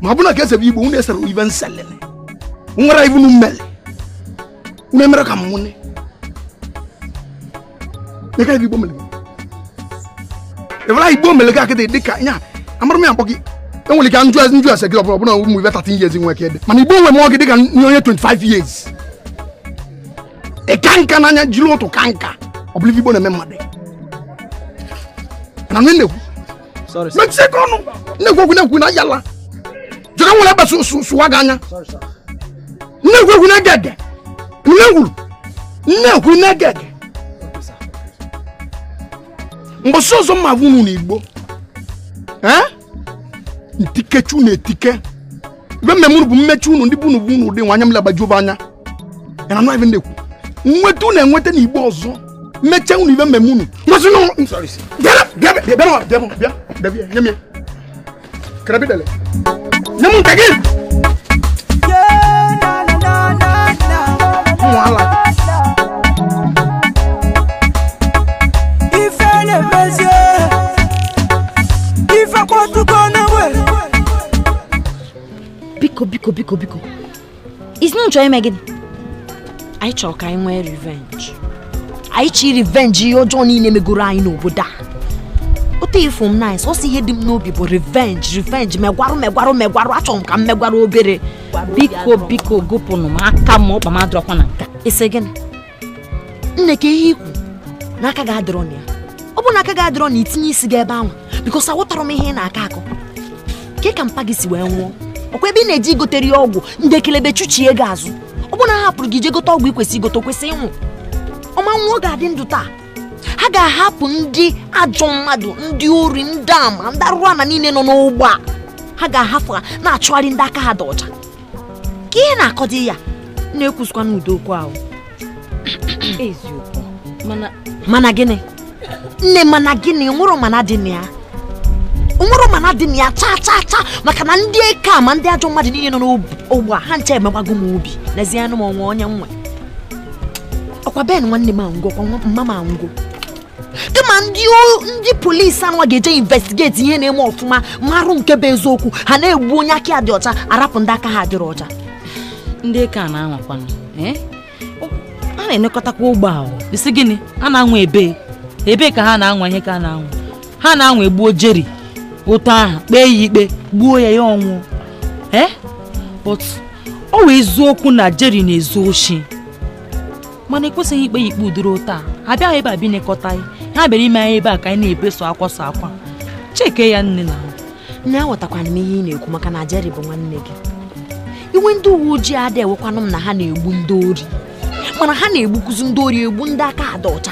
Ma bụ na ka esebe Igbo nwụ esere ibe nselele. Nwere ibe nu mmele. Unu emere ka mmụne. Neka Igbo mele. Evela Igbo mele ka kede dịka nya. Amara m ya mkpọ gị. Enwere ka njụ ase gị ọbụla ụmụ ibe 13 years nwe ka ede. Mana Igbo nwe mọ gị dịka onye 25 years. E kanka n'anya jiri otu kanka. Ọ bụrụ Igbo na-eme mmadụ. Na nne nekwu. Sorry, sir. Mexico no na yala. Jaka wala ba suwaganya. Sorry, sir. Na gege. Na gege. Mbosozo mavunu n'Igbo. Ntikechu na etike. Be memuru bu mmechu unu ndi bunu dị nwanya mlaba anya. And I'm not even there. Nwetu na enwete n'Igbo ọzọ. Meche unu ibe memunu. Ngosi no. Sorry, sir. Bia. Nyame. Krabi dele. Nyamu tagi. Wala. Biko. It's not trying again. I talk, I want revenge. I cheat revenge, you're Johnny Nemegura in Oboda. What if from nice? What's he him no people? Revenge. Megwaro, Achon, come Megwaro Bere. Biko, go ponum, come up, my drop on. It's again. Neke Nakagadronia. Opunakagadron, it's nice get bound because I water me here na kako. Keka mpagisi wenwo. Okwebi na-eji gotere ọgwụ ndekelebe chuchie gazu. Ọbụna hapụrụ gị je gote ọgwụ ikwesị ịnwụ. Ọma nwa ga-adị ndụ taa. Ha ga-ahapụ ndị ajọ mmadụ, ndị ori, ndị ama, ndị arụrụ na niile nọ n'ụgbọ a. Ha ga-ahapụ na-achụgharị ndị aka ha dị ọcha. Ka ihe na-akọdị ya na-ekwusikwa n'udo okwu ahụ. Eziokwu. Mana gịnị? Nne mana gịnị nwụrụ mana dị na ya. Umuro manadi ni cha maka na ndị eke ama ndị ajọ mmadụ niile nọ n'ogbu a ha nche emegbago m obi n'ezianụ m onwe onye nwe ọkwa ben nwanne m angwo kwa mama angwo kama ndị polisi anwa ga-eje investigate ihe na-eme ọfụma marụ nke bụ eziokwu ha na-egbu onye aka dị ọcha arapụ ndị aka ha dịrị ọcha ndị eke a na-anwakwana a na-enekọtakwa ogbe ahụ isi gịnị a na-anwa ebe ka ha na-anwa ihe ka ha na-anwa egbuo Jerry otu ahụ kpee ya ikpe gbuo ya ọnwụ but ọ wee eziokwu na Jerry na-ezu oshi mana ekwesịghị ikpe ya ikpe udoro taa ha bịaghị ebe a bi nekọta ha bịara ime anyị ebe a ka anyị na-ebeso akwa cheke ya nne na aghọtakwana m ihe ị na-ekwu maka na Jerry bụ nwanne gị iwe ndị uwe ojii adị ewekwanụ m na ha na-egbu ndị ori mana ha na-egbukuzi ndị ori egbu ndị aka ada ọcha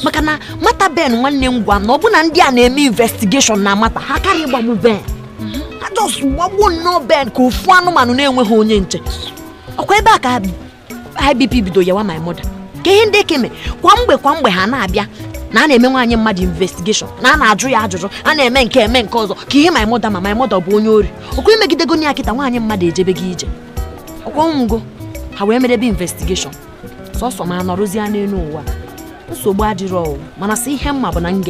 maka na mata Ben nwanne m gwa na ọ bụ na ndị a na-eme investigation na mata ha karị gbagbu Ben ha just gbagbuo nnọọ Ben ka ofu anụmanụ na-enweghị onye nche ọkwa ebe a ka IBP bido yawa my mother ka ihe ndị keme kwa mgbe ha na-abịa na a na-eme nwaanyị mmadụ investigation na a na-ajụ ya ajụjụ a na-eme nke ọzọ ka ihe my mother bụ onye ori ọkwa imegidego ya kịta nwaanyị mmadụ ejebe gị ije ọkwa ngwo ha wee merebe investigation sọsọ ma nọrụzie n'elu ụwa nsogbu adịrọ mana sị ihe mma bụ na m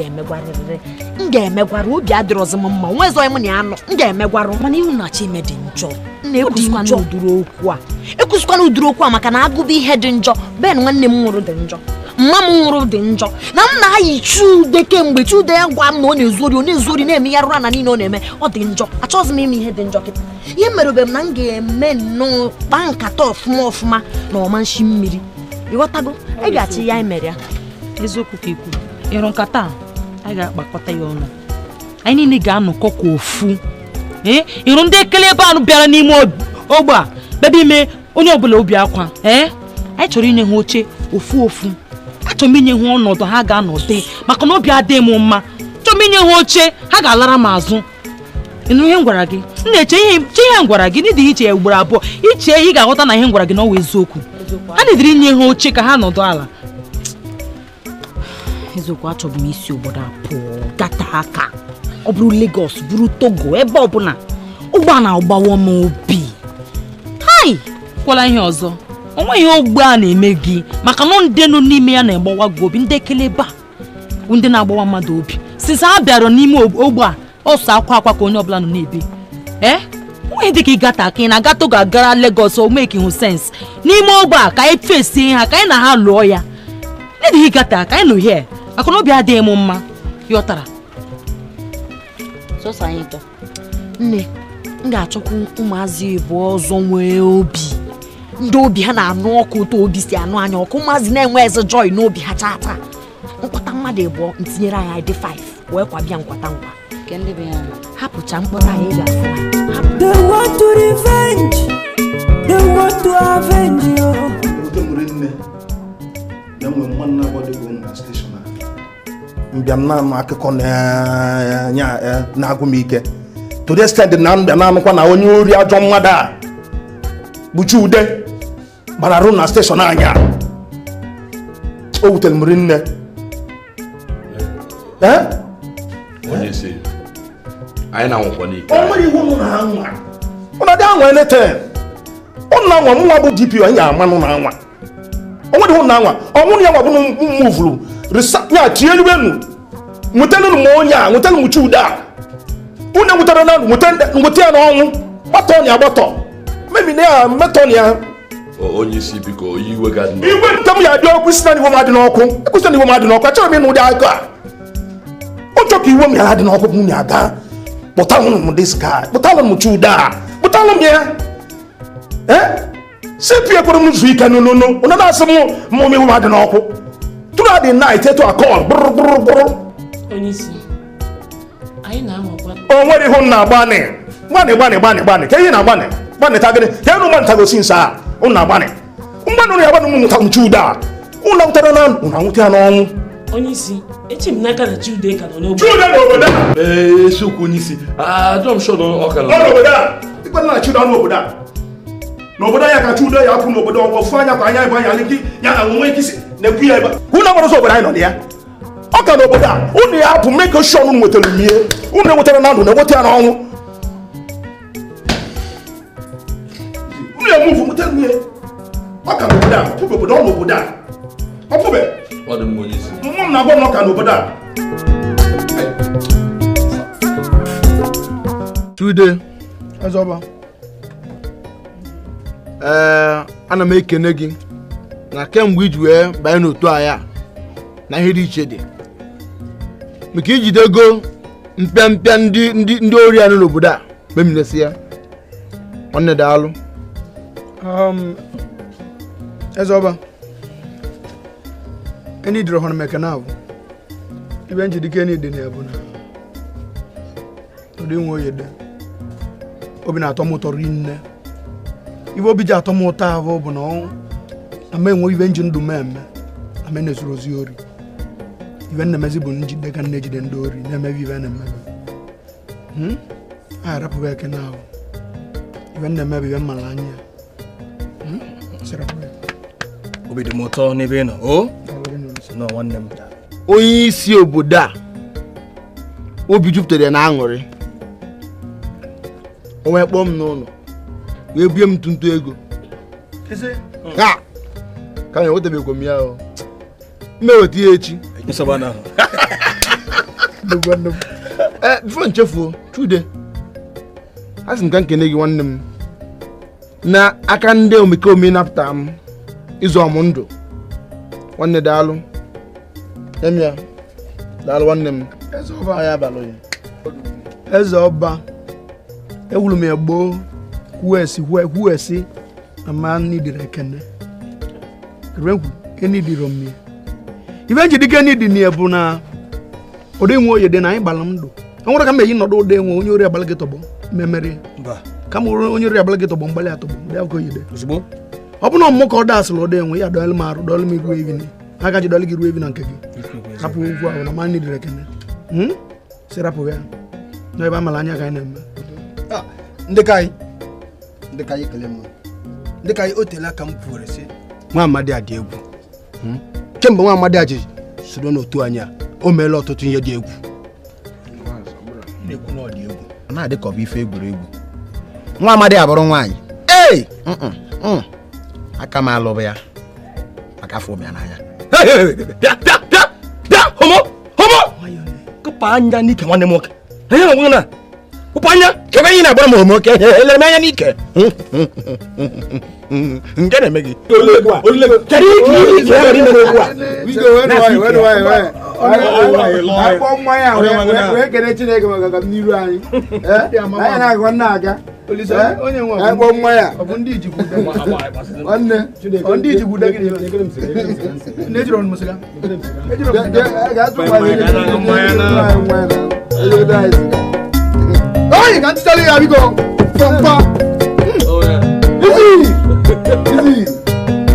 ga-emegwara obi adịrọzi m mma nwezo m na anọ m ga-emegwara mana ihu na Chime dị njọ ekwusikwana uduru okwu a maka na agụba ihe dị njọ Ben nwanne m nwụrụ dị njọ mma m nwụrụ dị njọ na m na-ayị Chude kemgbe Chude ya gwa m na ọ na-ezu ori na-eme ya rụra na niile ọ na-eme ọ dị njọ achọghịzi m ime ihe dị njọ kịta ihe merube m na m ga-eme nnọọ kpaa nkata ọfụma na ọmanshi mmiri ịghọtago ị ga-achị ya mere ya eziokwu ka ikwu ịrụ nkata a ga-akpakọta ya ọnụ anyị niile ga-anọkọ ka ofu ịrụ ndị ekele ebe anụ bịara n'ime ogbe a bebe ime onye ọbụla obi akwa anyị chọrọ inye ha oche ofu achọrọ m inye ha ọnọdụ ha ga-anọdụ maka na obi adịghị m mma chọrọ m inye ha oche ha ga-alara m azụ ịnụ ihe m gwara gị m na-eche ihe m gwara gị n'ịdị iche ya ugboro abụọ iche ị ga-aghọta na ihe m gwara gị na ọ wụ eziokwu ha na-ediri inye ha oche ka ha nọdụ ala eziokwu achọbụ m isi obodo apụọ gata aka ọ bụrụ Lagos bụrụ Togo ebe ọbụla ụgbọ na-agbawa m obi kwala ihe ọzọ onwe ihe ogbe a na-eme gị maka na ndị nọ n'ime ya na-agbawa gị obi ndị ekele ebe a ndị na-agbawa mmadụ obi since ha bịara n'ime ogbe a ọsọ akwa ka onye ọbụla nọ na-ebe onwe dị ka ịgata aka ị na-aga Togo agara Lagos o make hụ sense n'ime ogbe a ka anyị fesie ha ka anyị na ha lụọ ya n'ịdịghị ịgata aka anyị nọ here maka na obi adịghị m mma yọtara sọsọ anyị tọ nne m ga-achọkwu ụmụazị ịbụ ọzọ nwee obi ndị obi ha na-anụ ọkụ ụtọ obi si anụ anya ọkụ ụmụazị na-enwe eze joy n'obi ha chata nkwata mmadụ ịbụọ ntinyere anyị dị 5 wee kwabịa nkwata nkwa nke ndị be ya hapụcha mkpọrọ anyị eji afụ They want to revenge. They want to avenge you. Mbịam na akụkọ na-agụ m ike to the extent na mbịa na-anụkwa na onye ori ajọ mmadụ a bụ Chude gbara arụ na steshọn anya o wutere m rinne onye isi anyị na-anwụkwa n'ike o nwere iwu nụ na anwa ụna dị anwa elete ụnụ na anwa mụnwa bụ DPO anyị ga-amanụ na anwa o nwere iwu na anwa ọnwụrụ ya nwa bụ mmuvuru ya tie elu nwetanu m onye a nwetanu m Chude a unu nwetara na nweta ya n'ọnwụ gbata ọnya agbatọ mebi na ya mmetọ ya onye isi biko iwe ga dị iwe nke m ya dị ọkụ isi na n'iwe m adị n'ọkụ ekwesị na iwe m adị n'ọkụ achọrọ m ịnụ ụdị aka a ụjọ ka iwe m ya adị n'ọkụ m na-aga kpụtalụ m dis guy kpụtalụ m Chude a kpụtalụ m ya sepi ekwere m zu ike n'ụnụnụ ụna na-asị m iwe m adị n'ọkụ tụrụ adị night etu akọl bụrụ onye isi anyị na-amụkwa o nwere ihu na agbanị ka ihe na-agbanị gbanịta gịnị ka enu gbanịtagosi nsa a ụnụ na-agbanị mgbanụ ya gbanụ m nwụta m Chude a ụnụ nwụtara na ụnụ nwụta ya n'ọnwụ onye isi echi m n'aka na Chude ka nọ n'obodo Chude n'obodo a esiokwu onye isi ajọ m shọ ọka n'obodo a ikpe na Chude n'obodo a n'obodo ya ka Chude ya kwụ n'obodo ọfụ anya ka anya ebe anya liki ya na onwe ikisi na-ekwu ya ebe ụnụ agbara ụzọ obodo anyị nọ dị ya ọ ka n'obodo a ụnụ ya hapụ mee ka oshi ọnụ nwetara m ihe ụnụ enwetara na ndụ na-enweta ya n'ọnwụ ụnụ ya mụvụ nwetara m ihe ọ ka n'obodo a pụbe obodo ọ n'obodo a ọ pụbe mmụọ m na-agwa m ọ ka n'obodo a Chude Ezeoba ana m ekene gị na kemgbe iji wee banye n'otu anyị na ihe dị iche dị maka ijidego mpịampịa ndị ori anụ n'obodo a meminesi ya nwanne daalụ Ezeoba eni dịrị ọhụrụ meke na abụ ibe njidike eni dị na ebu na ụdị nwe oye dị obi na-atọ m ụtọ rinne ibe obi ji atọ m ụtọ ahụ bụ na ama enwe ibe nji ndụ m eme ama na-ezuru ozi ori ibe nna-emezi bụ njide ka na-ejide ndị ori na-emebe ibe na-emebe a arapụghị eke na ahụ ibe nna-emebe ibe mmara anya obi dị m ụtọ n'ebe ị nọ o nọ nwanne m onye isi obodo a obi jupụtara na aṅụrị o wee kpọọ m n'ụlọ wee bie m ntụntụ ego ka m enwetabekwa m ya o mmeweta ya echi bifo nchefuo Chude a sị m ka nkene gị nwanne m na aka ndị omekome napụta m ịzụ ọmụ ndụ nwanne daalụ emia daalụ nwanne m Ezeoba ewuru m ya gboo kwuesi ama nidiri ekene renkwu enidiri m ya ibe njidike enidi na ya bụ na ụdị nwe oye dị na anyị gbara m ndụ enwere ka m eyi nọdụ ụdị nwe onye ori agbala gị tọgbọ memere ka m onye ori agbala gị tọgbọ mgbalị atọgbọ ndị akụkọ oyide ọ bụ na ọmụmụ ka ọ dasịrị ụdị enwe ya dọọlụ m arụ dọọlụ m iru evi aka ji dọọlụ gị ruo evi na nke gị rapụ ugwu ahụ na ma nidiri ekene si rapụ ya na ebe amala anya ka anyị na-eme ndị ka anyị kele m ndị ka anyị o tele aka m kwuwere sị nwa amadi adị egwu kemgbe nwa amadi a ji soro n'otu anyị a o meela ọtụtụ ihe dị egwu na-ekwu na ọ dị egwu ọ na-adị ka ọ bụ ife egwuregwu nwa amadi abụrụ nwaanyị aka m alụbụ ya maka afọ ụmụ ya n'anya bịa homo kụpa anya n'ike nwanne m nwoke onye na nwe na kụpa anya kebe anyị na-agbara m homo oke elere m anya n'ike nke na-eme gị akpọ mmanya wee kene Chineke maka n'iru anyị anyị na-agwa nna aga akpọ mmanya ọ bụ ndị ijikwu nwanne ndị ijikwu gị na-ejiri ọnụ mụsịga ga-atụ mmanya Why you can't tell you how we go? From far. Easy.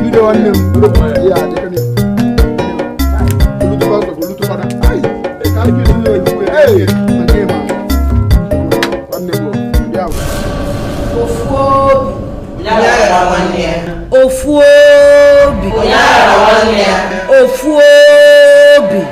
You don't want them. Yeah, they can. Ofuobi.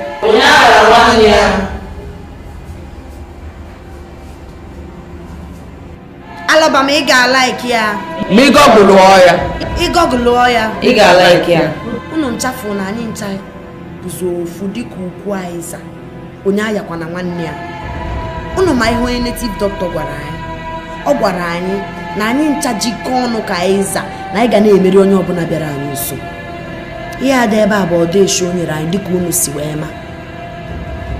Alabama, ị ga-like ya. Ma ị gọgụlụọ ya. Ị ga-like ya. Unu nchafu na anyị ncha bụzi ofu dịka ukwu Aiza. Onye ayakwa na nwanne ya. Unu ma ihe onye native doctor gwara anyị. Ọ gwara anyị na anyị ncha jikọ ọnụ ka Aiza na anyị ga na-emeri onye ọbụla bịara anyị nso. Ihe ada ebe a bụ ọdeshi o nyere anyị dịka unu si wee ma.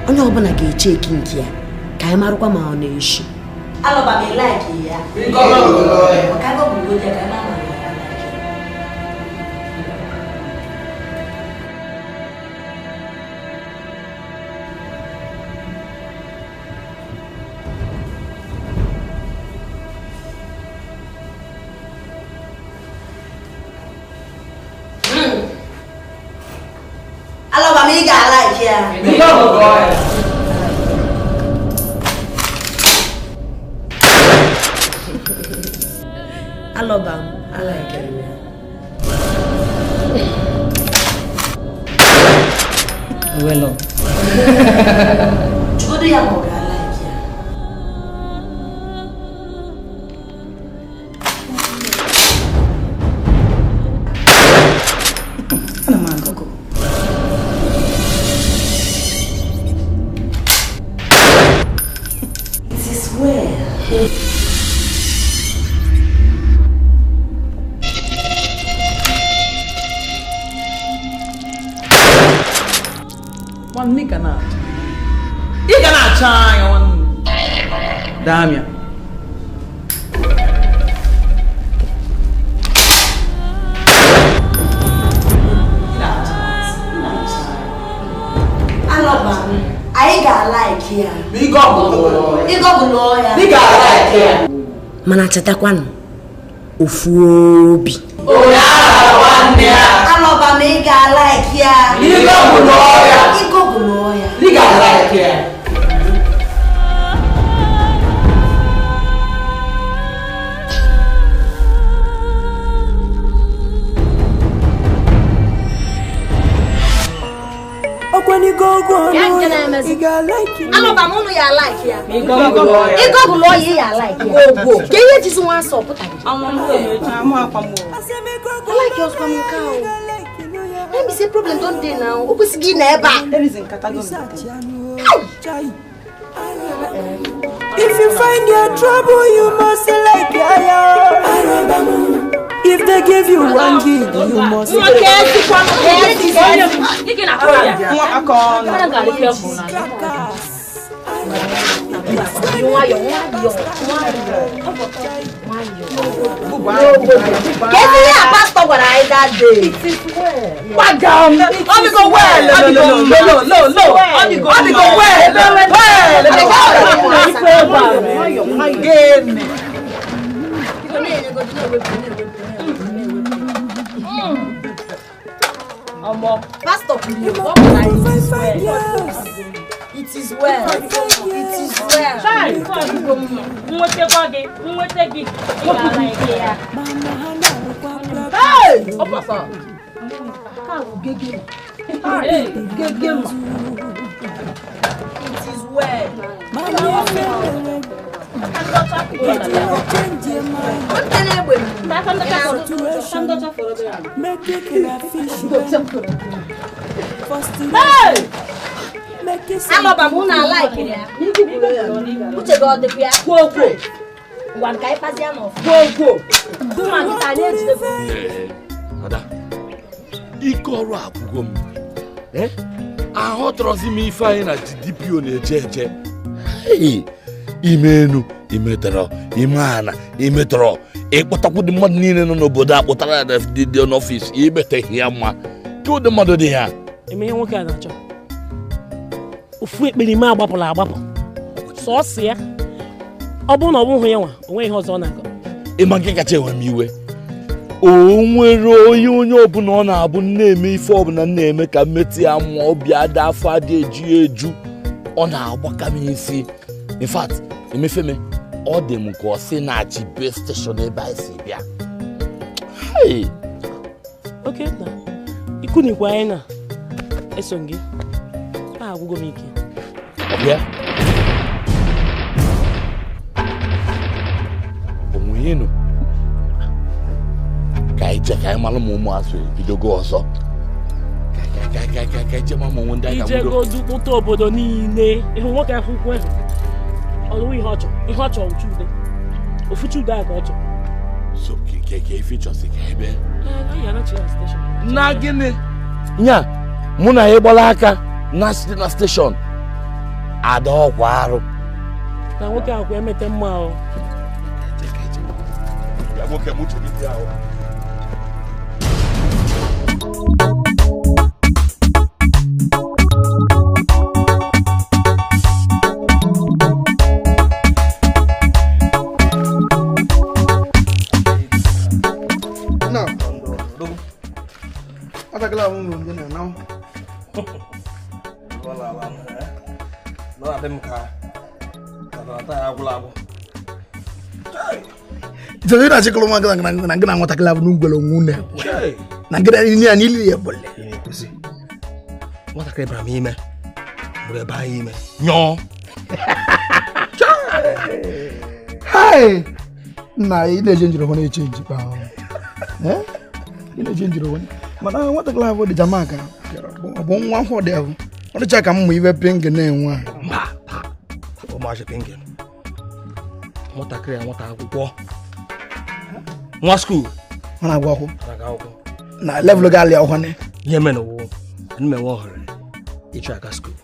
Onye ọbụla ga-eche eki nke ya ka anyị marụkwa ma ọ na-eshi. Alọba m like ya. Alọba m ị ga-like ya. Alọba m, I like it. Well, Chukwudi ya mo ga like ya. ana m agụgụ. It is well. Nwanne ka na. Ị ga na-acha anya nwanne. Damia. Alọba m, anyị ga-like ya. Ị gọgụlụọ ya. Ị ga-like ya. Mana chetakwanụ, Ofuobi. Alọba m, ị ga-like ya. Ị gọgụlụọ ya. Ị ga-like ya. Alọba m, unu ya like ya. Ị gọgụlụọ ya, ya like ya. Ka ihe jizi nwa asọ pụta gị. I like your spam cow. Let me say problem don't dey now. O kwesịghị na ebe a. If you find your trouble, you must like ya. If they give you one gig, you must. Pastor what I that day. What down? Only go well. Only go well. Game. Pastor, it is well. It is well. Hey! Pastor. It is well. Alọba m na like ya. Uche go dey ya. Kwokwo. Wan kai pasia no. Kwokwo. Duma gị ta na-ejide. Ada. Ike ọrụ agwụgo m. Ahụtọrọzi m ife anyị na DPO na-eje eje. Ime enu, ime tọrọ, ime ana, ime tọrọ. Ịkpọtakwu ndị mmadụ niile nọ n'obodo akpụtara ya dị n'ọfịs ibete ya mma. Ka ụdị mmadụ dị ya. Eme ihe nwoke a na-achọ. Ofu ekperima agbapụla agbapụ. Sọọsị ya. ọ bụrụ na ọ bụghị ya nwa onwe ihe ọzọ ọ na-akọ ịma nke kacha enwe m iwe o nwere onye ọbụla ọ na-abụ na-eme ife ọbụla na-eme ka mmetụ ya mụọ bịa dị afọ adị eju ọ na-agbaka m isi in fact emefeme ọ dị m ka ọ sị na-achị be steshọn ebe anyị si bịa oke na ikwu na ikwu anyị na-eso gị agwụgo m ike ọbịa onwe ịnụ ka anyị je ka anyị mara ma ụmụazụ ebidogo ọzọ ka ije ma ụmụ ndị aka ijego dukpụta obodo niile ịhụ nwoke akwụkwọ ahụ ọlụwa ihe ọ chọrọ ofuchi udo a ka ọ chọrọ so ka ife chọsị ka ebe na gịnị nya mụ na ya gbara aka na site na steshọn ada ọkwa arụ na nwoke ahụ emete mma ahụ ya nwoke m uche dị ahụ Atakala un lunge na now. Wala. No adem ka. Tata ya gulago. Ito ina chikolo ngana watakala nungwelo ngune. Na ngana ni anili ya bolle. Kusi. Watakala Ibrahim. Mure ba yime. Nyo. Hey. Na ile jenjiro hone change pa. Ile jenjiro hone. Mana watakala vo de Jamaica. Bo nwa ho de ho. Ono chaka mmu iwe penge na enwa. Mba. O ma je penge. Watakala nwata akwụkwọ. Nwa school. Ona agwa ko. Na level ga ali ohone. Ihe men wo. Nme wo hore. Icha ka school.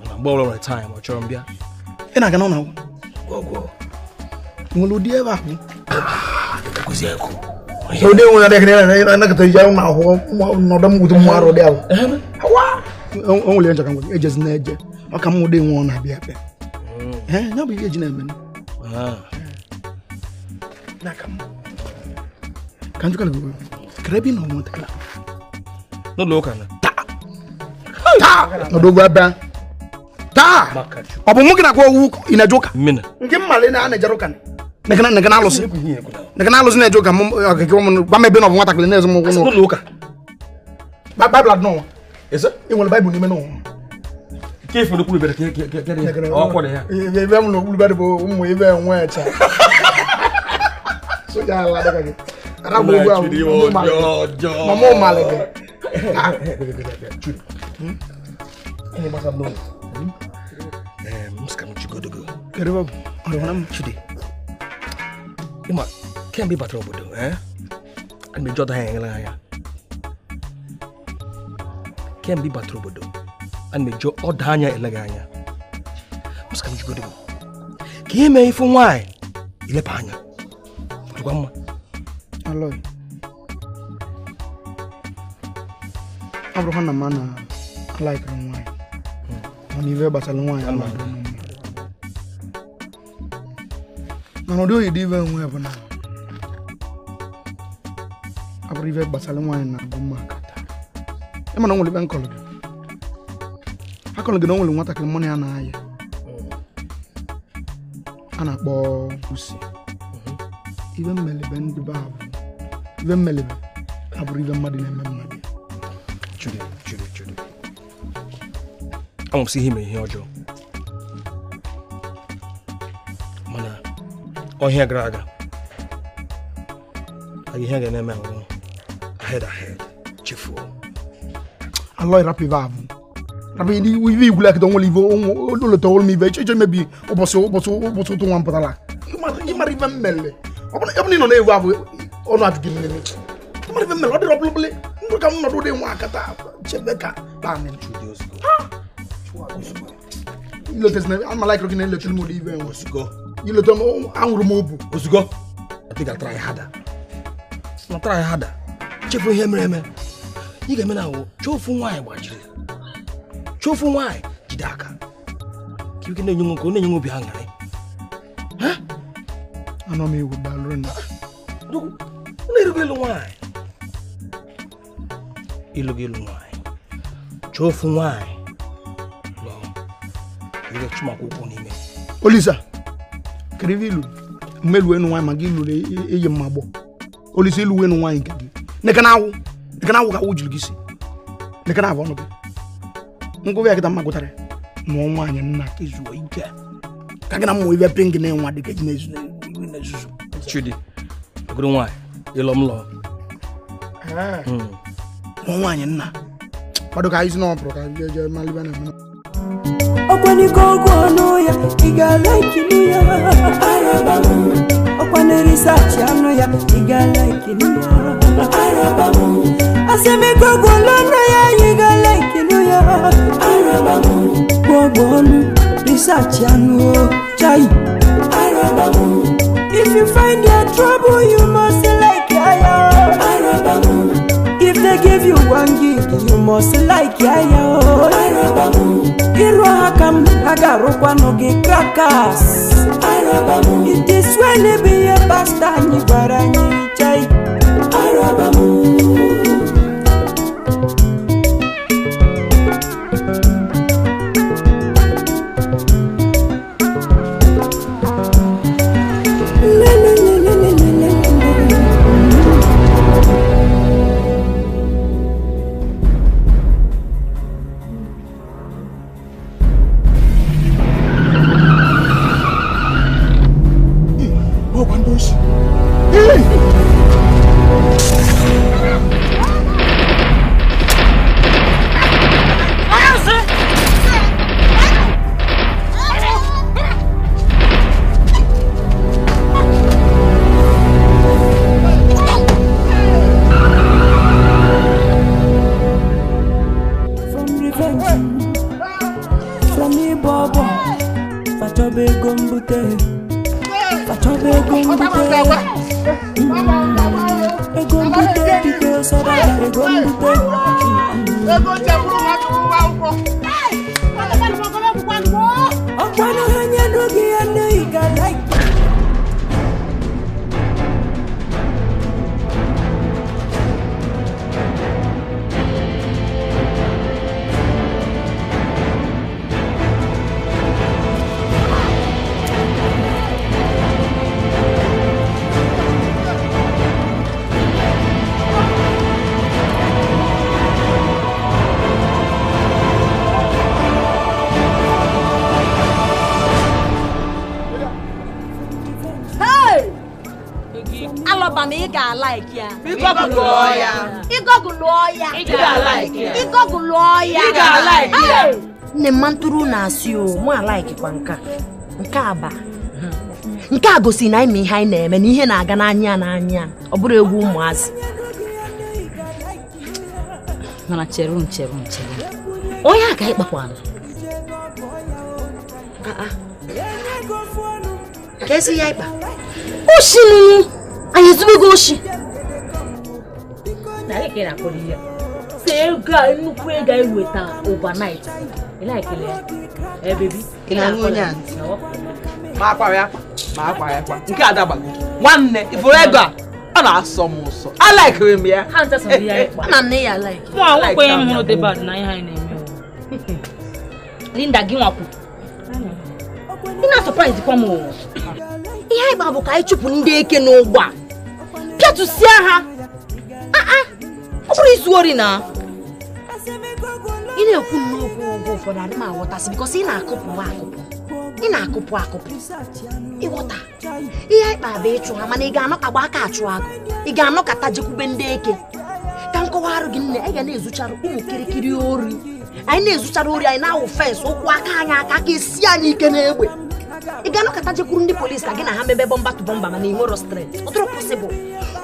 Na gboro right time o chọrọ mbịa. Ina ga na go. Ngulu die ba ko. Kuzi eko. So de wona de kene na ka taja na ho no dam gutu maro de awo. Hawa. On wole nja kan go ejes na eje. Maka mu de won na bia pe. Nya bi eje na men. Nakam. Kan jukala go. Krebi no mo takala. No loka na. Ta. No do gba ba. Ta. Obo mu gina ko wu ina joka. Mina. Nke male na na jaroka. Nakana alusi. Nakana alusi na joka mo akeke mo ba me be no nwata kle na ezo mo no. No loka. Bible no. Is it? You want Bible ni me no. Ke fo do kulu be ke o ko de ya. Ye be mo no kulu be bo mo ye be nwa echa. So ya la daga ke. Ara go go. Mama male ke. Ini masa belum. Muska mchigo dogo. Karibu. Ona chudi. Ima can be better obodo, And me jota hangela ya. Can be better obodo. And me jo odanya eleganya. Muska mchigo dogo. Kime ifu nwai ile panya. Tukwamma. Aloy. Abro hana mana like nwai. Oni ve batal nwai ala. No do you even we na. Abro ve batal nwai na gumma kata. E mana ngoli ben kolo. Akolo gị na onwere nwatakịrị mmanụ ya na-aya. A na-akpọ Pusi. Ibe mmelebe ndị be abụ. Ibe mmelebe abụrụ ibe mmadụ na-eme mmadụ. Chudi. Ama m si ihe ihe ọjọọ. Mana ọhịa gara aga. Ihe ga-eme ahụ. Ahead. Chifu. Aloy rapi vavu. Rapi di we gula ke don olivo o lo to mi be che maybe oboso to wan patala. You mari even melle. Oboni no na ewu avu o no atu gimi ni. You mari even melle o de probably. Ndo ka no do de wan akata. Chebeka ba men studios go. You look at I'm like looking at the film even Osugo. You look on angru mobu. Osugo. I think I'll try harder. I'll try harder. Chifu hemreme. You get me now. Chofu why watch it. Chofu why jidaka. Kiuki na nyungu ko na nyungu bihanga ni. anọ m ewu balụrụ na ilu nwaanyị ilu nwaanyị chọọ ofu nwaanyị lọ ire chụmakwụkwọ n'ime Olisa kirivi ilu mmelu enu nwaanyị maka ilu eyi mmagbọ Olisa ilu enu nwaanyị nke gị neka na awụ ka awụ jiri gị si neka na abụ ọnụ gị ngwụ ya kịta mma gụtara nụọ nwaanyị nna ka ezuo ike ka gị na mmụ ibe ping na enwa dị ka ji na-ezuzu Chidi agụrụ nwaanyị ịlọ m lọ nụọ nwaanyị nna kwado ka anyị si na ọpụrụ ka je malibe na eme Okwanikogo ya igala ikinuya arabamu okwane research anu ya igala ikinuya arabamu asemikogo lono ya igala ikinuya arabamu gogonu research anu chai arabamu if you find your trouble you must like ya arabamu if they give you 1 gig you must like ya arabamu Iro hakam agarukwa noge krakas Arabamu it is when it be a pasta ni baranyi chai Arabamu Nemanturu na asio mo like kwa nka aba nke a gosi na ime ihe anyị na-eme na ihe na-aga n'anya ọ bụrụ egwu ụmụazị mana chere onye aka ịkpakwana ka esi ya ịkpa oshi anyị zubego oshi na ike na koliya Sega nnukwu ego iweta overnight. Ila ekele. Baby. Ila ngonya. Ma akwa ya. Nke adabago. Nwanne, ifuru ego a. Ọ na-asọ m ụsọ. I like him ya. Ha nta so ya ikpa. Na nne ya like. Mo akwụkwọ ya hụrụ dị bad na ihe anyị na-eme. Linda gị nwakwu. Ị na-surprise kwa m. Ihe anyị bụ ka anyị chụpụ ndị eke n'ụgbọ a. Pịatụsịa ha. Ọ bụrụ izu ori na ị na-ekwu n'okwu ọgụ ụfọdụ adị m aghọtasị bikọs ị na-akụpụ ịghọta ihe anyị kpara bụ ịchụ ha mana ị ga-anọ ka gba aka achụ agụ ị ga-anọ ka tajekwube ndị eke ka nkọwa arụ gị nne anyị ga na-ezuchara ụmụ kirikiri ori anyị na-ezuchara ori anyị na-awụ fensị ụkwụ aka anyị aka ka esi anyị ike n'egbe ị ga-anọ ka tajekwuru ndị polisi ka gị na ha mebe bọmba tụ bọmba mana inwero strength ọ tụrụ pọsịbụl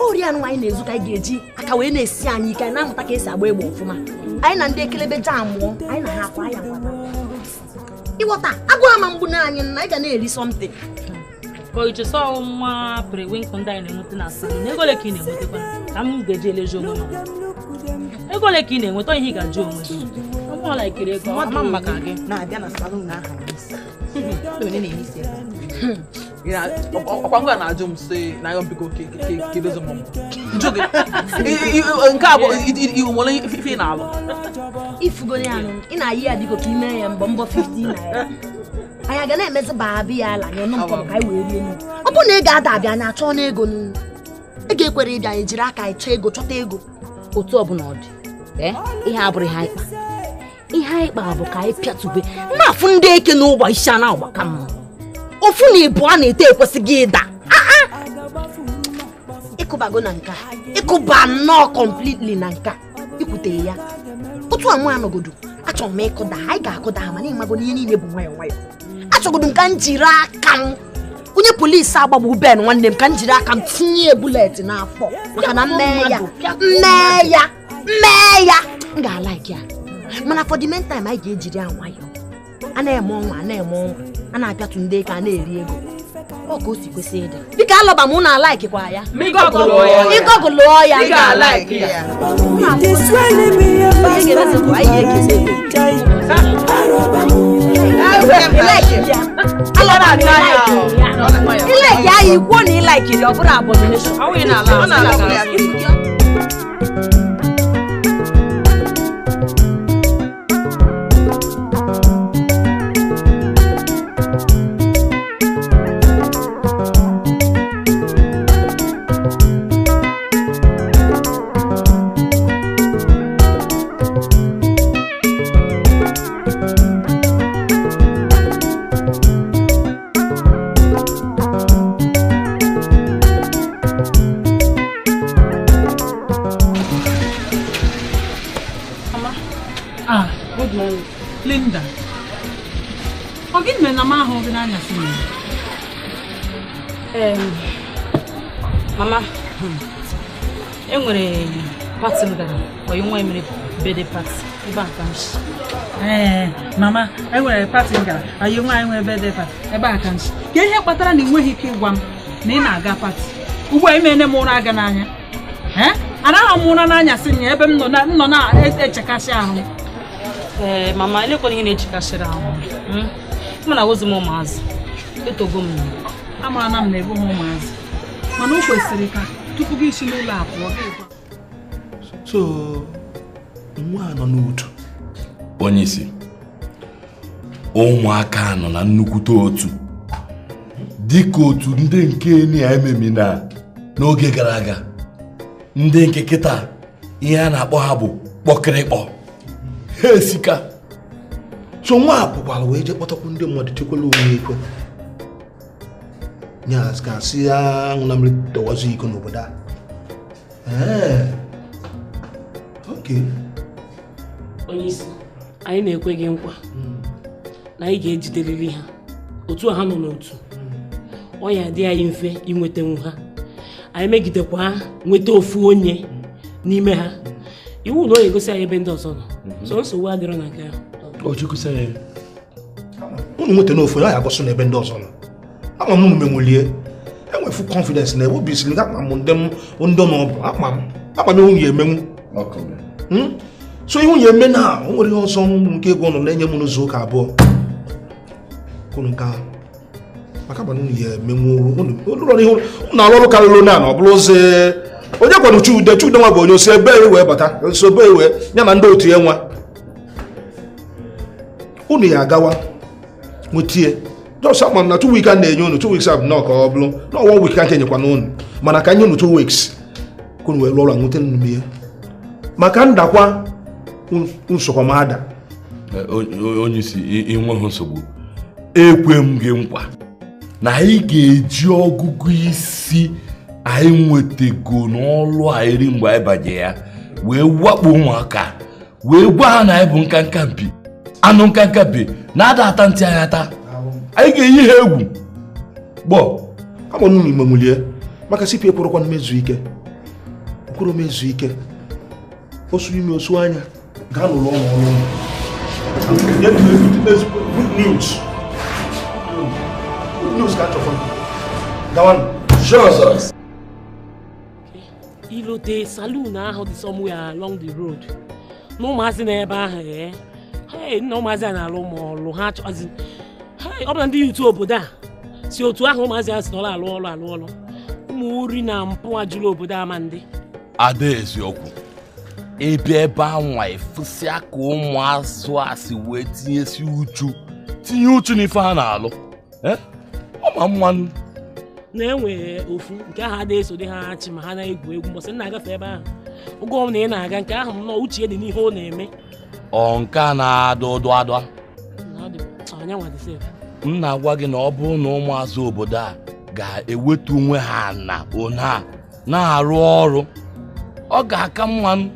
ori anụ anyị na-ezu ka anyị ga-eji aka wee na-esi anyị ike anyị na-amụta ka esi agba egbe ọfụma anyị na ndị ekelebe jam mụọ anyị na ha akwa ya ịghọta agụụ ama mgbu na anyị na anyị ga na-eri something ka iche sọ nwa periwinkle ndị anyị na-enweta na asị na ego ole ka ị na-enwetakwa ka m ga-eji eleji onwe m ego ole ka ị na-enweta ihe ị ga-ajụ onwe gị ọ la ikiri ego ama maka gị na-abịa na salon na aha ọkwa ngwa na-ajụ m sị na ya mbiko kedozi m njụ gị nke a bụ nwere ife na-alụ ifugoro ya nụ ị na-ayị ya dịka ka ime ya mbọ 50 naira anyị ga na-emezi baabị ya ala nye ọnụ mpọ ka anyị wee rie nụ ọ bụ na ị ga-ada abịa na achọ n'ego nụ ị ga-ekwere ịbịa anyị jiri aka anyị chọọ ego chọta ego otu ọbụla ọ dị ihe abụrụ ihe anyị kpa ihe anyị kpa bụ ka anyị pịatube na-afụ ndị eke n'ụgbọ isi a na-agbaka mma ofu na ịbụ a na-ete ekwesịghị ịda ịkụbago na nka ịkụba nnọọ completely na nka ikwutere ya otu amụ anọgodo achọrọ m ịkụda anyị ga-akụda ha mana ịmago n'ihe niile bụ nwayọ nwayọ achọgodo m ka m jiri aka m onye polisi agbagbu Ben nwanne m ka m jiri aka m tinye bulet n'afọ maka na mmee ya m ga-alaiki ya mana for the meantime anyị ga-ejiri ya nwayọ a na-eme ọnwa a na-apịatụ ndị ka a na-eri ego ọ ka o si kwesị ịdị biko alọba m na alaikikwa ya ịgọgụlụọ ya ị ga-alaiki ya ilaiki anyị kwuo na ilaikiri ọ bụrụ abomination Linda, ọ gị mere na m ahụ gị n'anya si mama enwere pati m gara onye nwa mere birthday party ebe a ka m shi mama enwere pati m gara onye nwa nwere birthday party ebe a ka m shi ka ihe kpatara na ị nweghị ike ịgwa m na ị na-aga pati ugbu a imene m ụra aga n'anya anaghị m ụra n'anya si nya ebe m nọ na-echekasị ahụ mama elekwana ihe na-echekasịrị ahụ m na-awụzi m ụmụazị etogo m amara m na ebe ụmụazị mana o kwesịrị ka tupu gị isi n'ụlọ a pụọ so nwa nọ n'udo onye isi ụmụaka nọ na nnukwute otu dịka otu ndị nke na-ememi n'oge gara aga ndị nke kịta ihe a na-akpọ ha bụ kpọkịrịkpọ ha esika so nwa apụkwara wee je kpọtakwu ndị mmadụ chekwala onwe ekwe nya ka si ya nwụna mmiri dọwazi iko n'obodo a okay onye isi anyị na-ekwe gị nkwa na anyị ga-ejiderịrị ha otu ha nọ n'otu ọ ya dị anyị mfe inwetenwu ha anyị megidekwa ha nweta ofu onye n'ime ha iwu na ọ ga-egosi anyị ebe ndị ọzọ nọ so nsogbu adịrọ na nke ahụ unu nweta n'ofu ya agọsọ n'ebe ndị ọzọ nọ ama m unu menwelie enwefu confidence na ebe bisiri ga akpa m ndị n'ọbụ akpa m ihu ya emenwu so ihu ya eme na o nwere ihe ọzọ nke ego nọ na-enye m n'ụzọ ụka abụọ unu nke ahụ maka gbana unu ya emenwu unu na-arụ ọrụ karịrị onye a na ọ bụrụ ozi onye kwanu Chude nwa bụ onye osi ebe wee bata nso be wee ya na ndị otu ya nwa unu ya agawa nwetie just ama na 2 weeks na-enye unu 2 weeks abụ na ka ọ bụrụ na 1 week ka nke nyekwa n'unu mana ka nye unu 2 weeks ka unu wee lụọ ọrụ nweta unu ihe maka ndakwa nsogbu m ada onye isi inweghị nsogbu ekwe m gị nkwa na anyị ga-eji ọgụgụ isi anyị nwetago n'ọlụ a eri mgbe anyị banye ya wee wakpo ụmụaka wee gwa ha na anyị bụ nkanka mpi anụ nkanka mpi na-ada ata ntị anyị ata anyị ga-eyi ha egwu gbọ ama nunu ime nwulie maka sipi ekwerekwa mmezu ike mkpụrụ mezu ike osu ime osu anya gaa n'ụlọ ọrụ news ka achọkwa gawanụ Jesus ilote saloon ahụ dị somewhere along the road na ụmụazị n'ebe ahụ na ụmụazị a na-alụ ma ọlụ ha achọzi ọ bụ na ndị yutu obodo a si otu ahụ ụmụazị ya si n'ọla alụ ọrụ ụmụ ori na mpụ ajụrụ obodo Amandi. Ada eziokwu ebe anwa efusịa ka ụmụazụ asị wee tinye uchu n'ife ha na-alụ ọma mmanụ na-enwe ofu nke ahụ adịghị eso dị ha achị ma ha na-egwu egwu mbọsị na-agafe ebe ahụ oge ọ na ị na-aga nke ahụ nnọọ uche dị n'ihe ọ na-eme nke a na-ada ụdụ m na-agwa gị na ọ bụrụ na ụmụazụ obodo a ga-ewetu onwe ha na ona na-arụ ọrụ ọ ga-aka mmanụ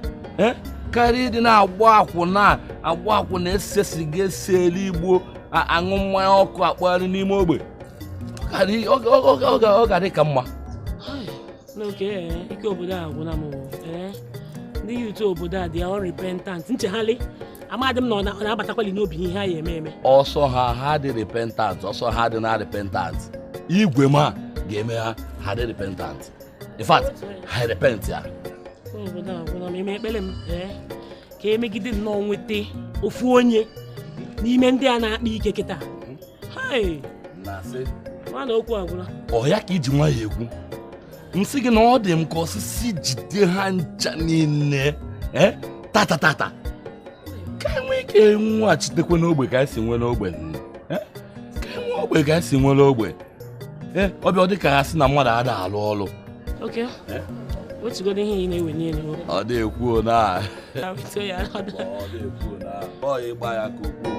karịa ịdị na-agba akwụ na-ese siga ese eligbo aṅụ mmanya ọkụ akpagharị n'ime ogbe ọ ga-adị ka mma n'oke ike obodo a gwụna m ndị yutu obodo a dị unrepentant nchegharị amadị m na ọ na-abatakwali n'obi ihe ha ya eme ọsọ ha dị repentant ọsọ ha dị na repentant igwe ma ga-eme ha dị repentant in fact ha repent ya obodo a gwụna m ime ekpere m ka emegide nnọọ nweta ofu onye n'ime ndị a na-akpa ike kịta mana okwu agwụla ọ ya ka iji nwa ya egwu nsị gị na ọ dị m ka osisi jide ha ncha niile tata ka enwe ike nweghachitekwe n'ogbe ka esi nwe n'ogbe ka enwe ogbe ka esi nwe n'ogbe ọbịa ọ dị ka ha sị na mmadụ ada alụ ọrụ otugodo ihe ị na-ewe niile ọ dị ekwu na ọ ịgba ya ka okwu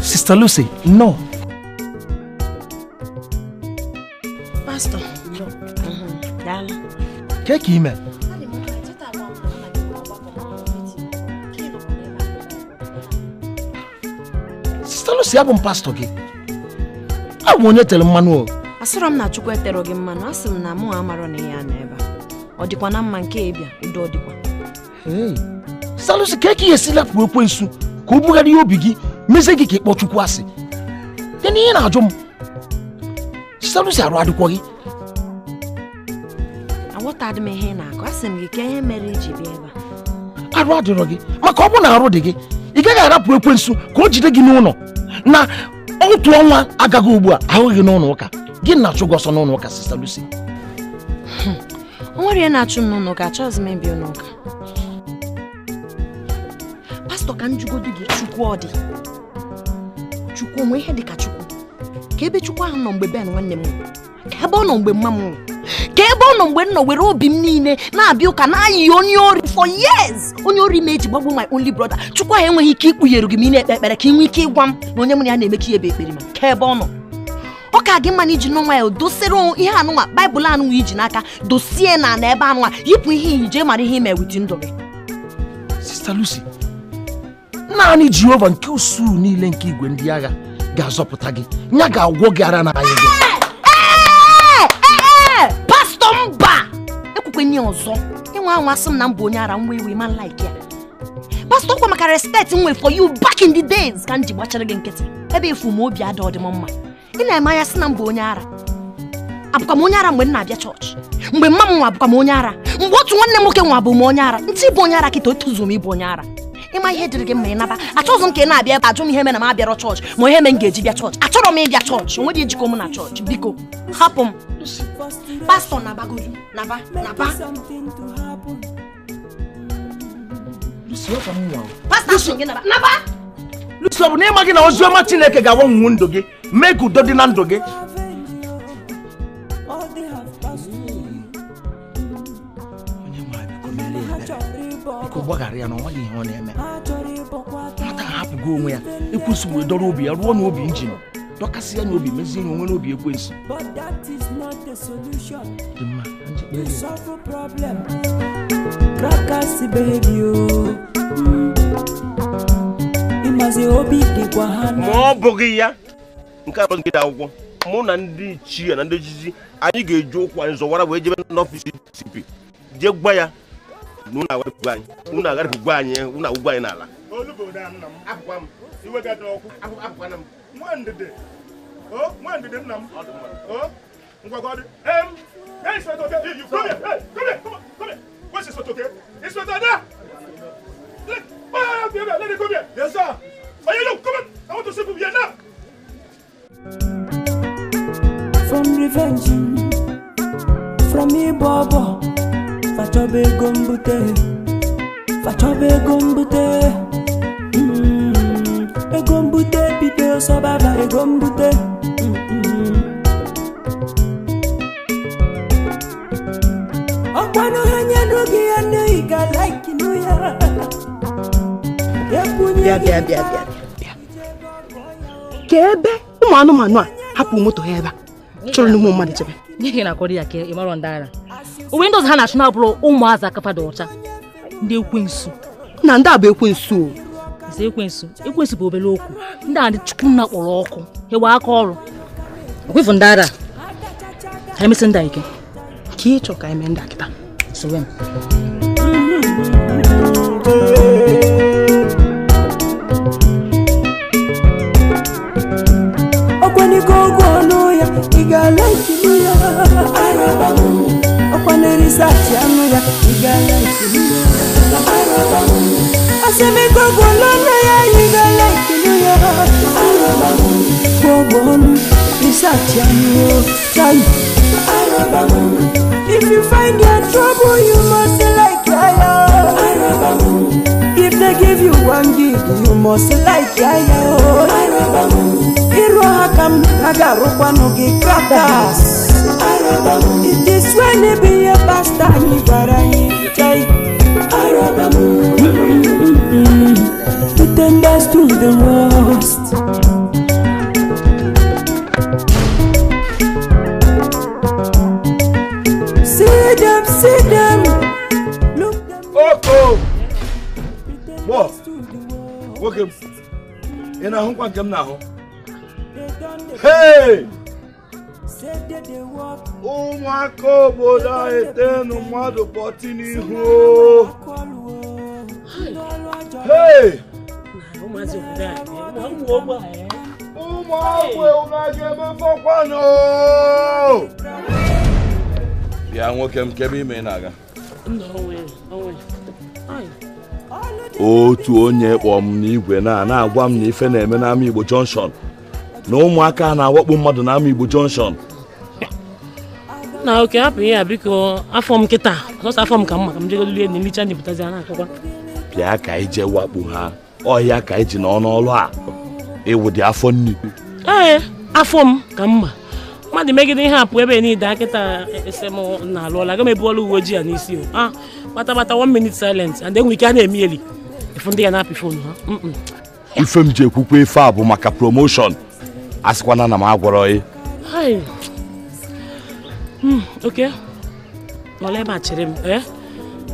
Sister Lucy, no. Pastor. Dale. ¿Qué ime? Sister Lucy, abụ m pastor gị. Abụ onye tere mmanụ o. Asịrọ m na Chukwu etere gị mmanụ, asị m na mụ amarọ na ihe a na-ebe. Ọ dịkwa na mma nke ịbịa, udo dịkwa. Sister Lucy, ka ị esila pụọ ekwensu ka o bugharị obi gị meze gị ka ịkpọ Chukwu asị. Ya na ihe na-ajụ m. Sister Lucy arụ adịkwa gị. Aghọtadị m ihe na-akọ, asị m gị ka ihe mere iji bịa ebe a. Arụ adịrọ gị maka ọ bụ na arụ dị gị ị gaghị arapụ ekwensu ka o jide gị n'ụlọ na otu ọnwa agaghị ugbu a ahụghị gị n'ụlọ ụka gị na-achụ gị ọsọ n'ụlọ ụka. Sister Lucy, o nwere ihe na-achụ m n'ụlọ ụka, achọghịzi m ịbịa ụlọ ụka. Pastọ, ka m jụgodu gị, Chukwu ọ dị? Chukwu onwe ihe dị ka Chukwu? Ka ebe Chukwu ahụ nọ mgbe Ben nwanne m nwụrụ, ka ebe ọ nọ mgbe mma m nwụrụ, ka ebe ọ nọ mgbe m nọ were obi m niile na-abịa ụka na-ayị onye ori for years, onye ori m eji gbagbo my only brother. Chukwu ahụ enweghị ike ikpughere gị ma ị na-ekpe ekpere ka ị nwee ike ịgwa m na onye mụ na ya na-eme ka ihe ebe ekpere ma ka ebe ọ nọ. Ọ ka gị mma na iji n'ọnwa ya dosere ihe anụnwa Baịbụl anụnwa iji n'aka dosie na ebe anụnwa yipụ ihe iyi jee mara ihe ime witi ndụ gị. Sister Lucy, naanị Jehova nke usu niile nke igwe ndị agha ga-azọpụta gị, ya ga-agwọ gị ara n'anya gị. Pastọ mba ekwukwe nye ọzọ enwe anwa asị m na mbụ onye ara nwa iwe man like ya. Pastọ kwa maka respect nwe for you back in the days ka m ji gbachara gị nkịtị ebe efu m obi ada ọdịm mma. Ị na-eme anya sị na mbụ onye ara abụkwa m onye ara mgbe m na-abịa chọọchị. mgbe mma m nwa bụkwa m onye ara mgbe otu nwanne m nwoke nwa bụ m onye ara ntị bụ onye ara kịta otozu m ịbụ onye ara ịma ihe dịrị gị mma ịnaba achọghịzị m ka ị na-abịa ebe ajụ m ihe mere na m abịarọ chọọchị ma ihe me m ga-eji bịa chọọchị achọrọ m ịbịa chọọchị onwe dị ejikọ m na chọọchị biko hapụ m pastọ nabagodu naba Lucy, ọ bụ na ịma gị na oziọma Chineke ga-agbanwe ndụ gị mee ka udo dị na ndụ gị. Onye nwe biko mere ebere biko gbaghara ya na ọ nweghị ihe ọ na-eme nwata hapụgo onwe ya ekwensu wee dọrọ obi ya ruo n'obi injin dọkasị ya n'obi mezie ya onwe n'obi ekwensu dị mma ma ọ bụghị ya nke abụọ nke dị akwụkwọ mụ na ndị ichie na ndị echichi anyị ga-eji ụkwụ anyị zọwara wee jebe n'ọfịs CP jee gwa ya na unu agharịpụgwa anyị unu agwụgwa anyị n'ala From revenge, from Ibobo, Fachobe Gombute, Egombute, Pite Sobaba, Egombute. Okwano hanya nugi ane iga like nuya. Bịa. Kebe ụmụ anụmanụ a hapụ moto ha ebe a chọrọ n'ụmụ mmadụ chebe n'ihi na akọrọ ya ka ịmarọ ndị ara uwe ndị ọzọ ha na-achụ na-abụrụ ụmụazị akafada ọcha ndị ekwensu na ndị a bụ ekwensu ekwensu bụ obere okwu ndị a dị chukwu nna kpọrọ ọkụ hewa aka ọrụ okwefu ndị ara ha emesi ndị a ike ka ị chọ ka eme ndị a kịta sowe m Okwani gogo noya igala kinuya arabamu okwani research anuya igala kinuya arabamu aseme gogo noya igala kinuya arabamu gogo research anuya chai arabamu if you find your trouble you must like yaya arabamu if they give you 1 gig you must like yaya arabamu Irohakam nagarukwa gi krakas Arabamu it is when it be a pasta ni barayi chai Arabamu pretenders to the worst See them look them Oh What? Welcome In a home kwam na ho Hey! Ụmụaka obodo a etenu mmadụ pọtị n'ihu. Hey! Ụmụaka ụna ga-emefọkwanụ. Bịa nwoke m kebe ime na-aga. Otu onye kpọọ m n'igwe na-agwa m na ife na-eme n'ama Igbo Junction. Na ụmụaka na-awakpo mmadụ n'ama Igbo Junction. Na oke hapụ ya biko afọ m kịta ọsọ afọ m ka mma ka m jegolie na nlicha nyepụtazi a na-akọkwa. Bịa ka anyị jee wakpo ha ọhịa ka anyị ji n'ọnụ ọlụ a ịwụdị afọ nni. Ee afọ m ka mma mmadụ megide ihe apụ ebe niile akịta esem na-alụọla aga m ebuola uwe ojii a n'isi o kpatabata 1 minute silence and then we can eme eli ifu ndị ya na-apị fon ha. Ife m ji ekwukwe ife a bụ maka promotion asịkwana na m agwọrọ ị. Okay. Wale ma chere m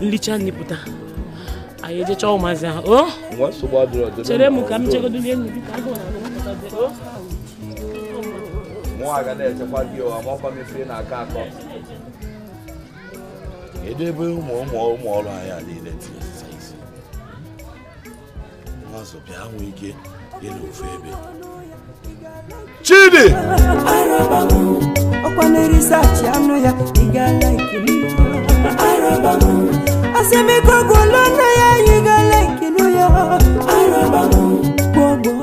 nlicha nipụta anyị eje chọọ ụmụazị ahụ chere m ka m chegodolie nnu biko agụ na mụ aga na-echekwa gị amakwa m ife na-aka akọ edebe ụmụ ọrụ anyị niile tinyesa isi nwazụ bịa nwee ike ịlụ ofe ebe Chidi na research ano ya iga like ni arabamu aseme kogolo na ya iga like ni ya arabamu gogo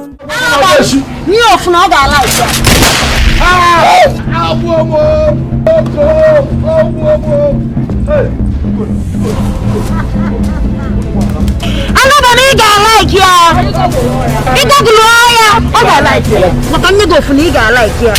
ni ofuna ga like another nigga like ya iga glo ya o ga like ya maka nigga ofuna iga like ya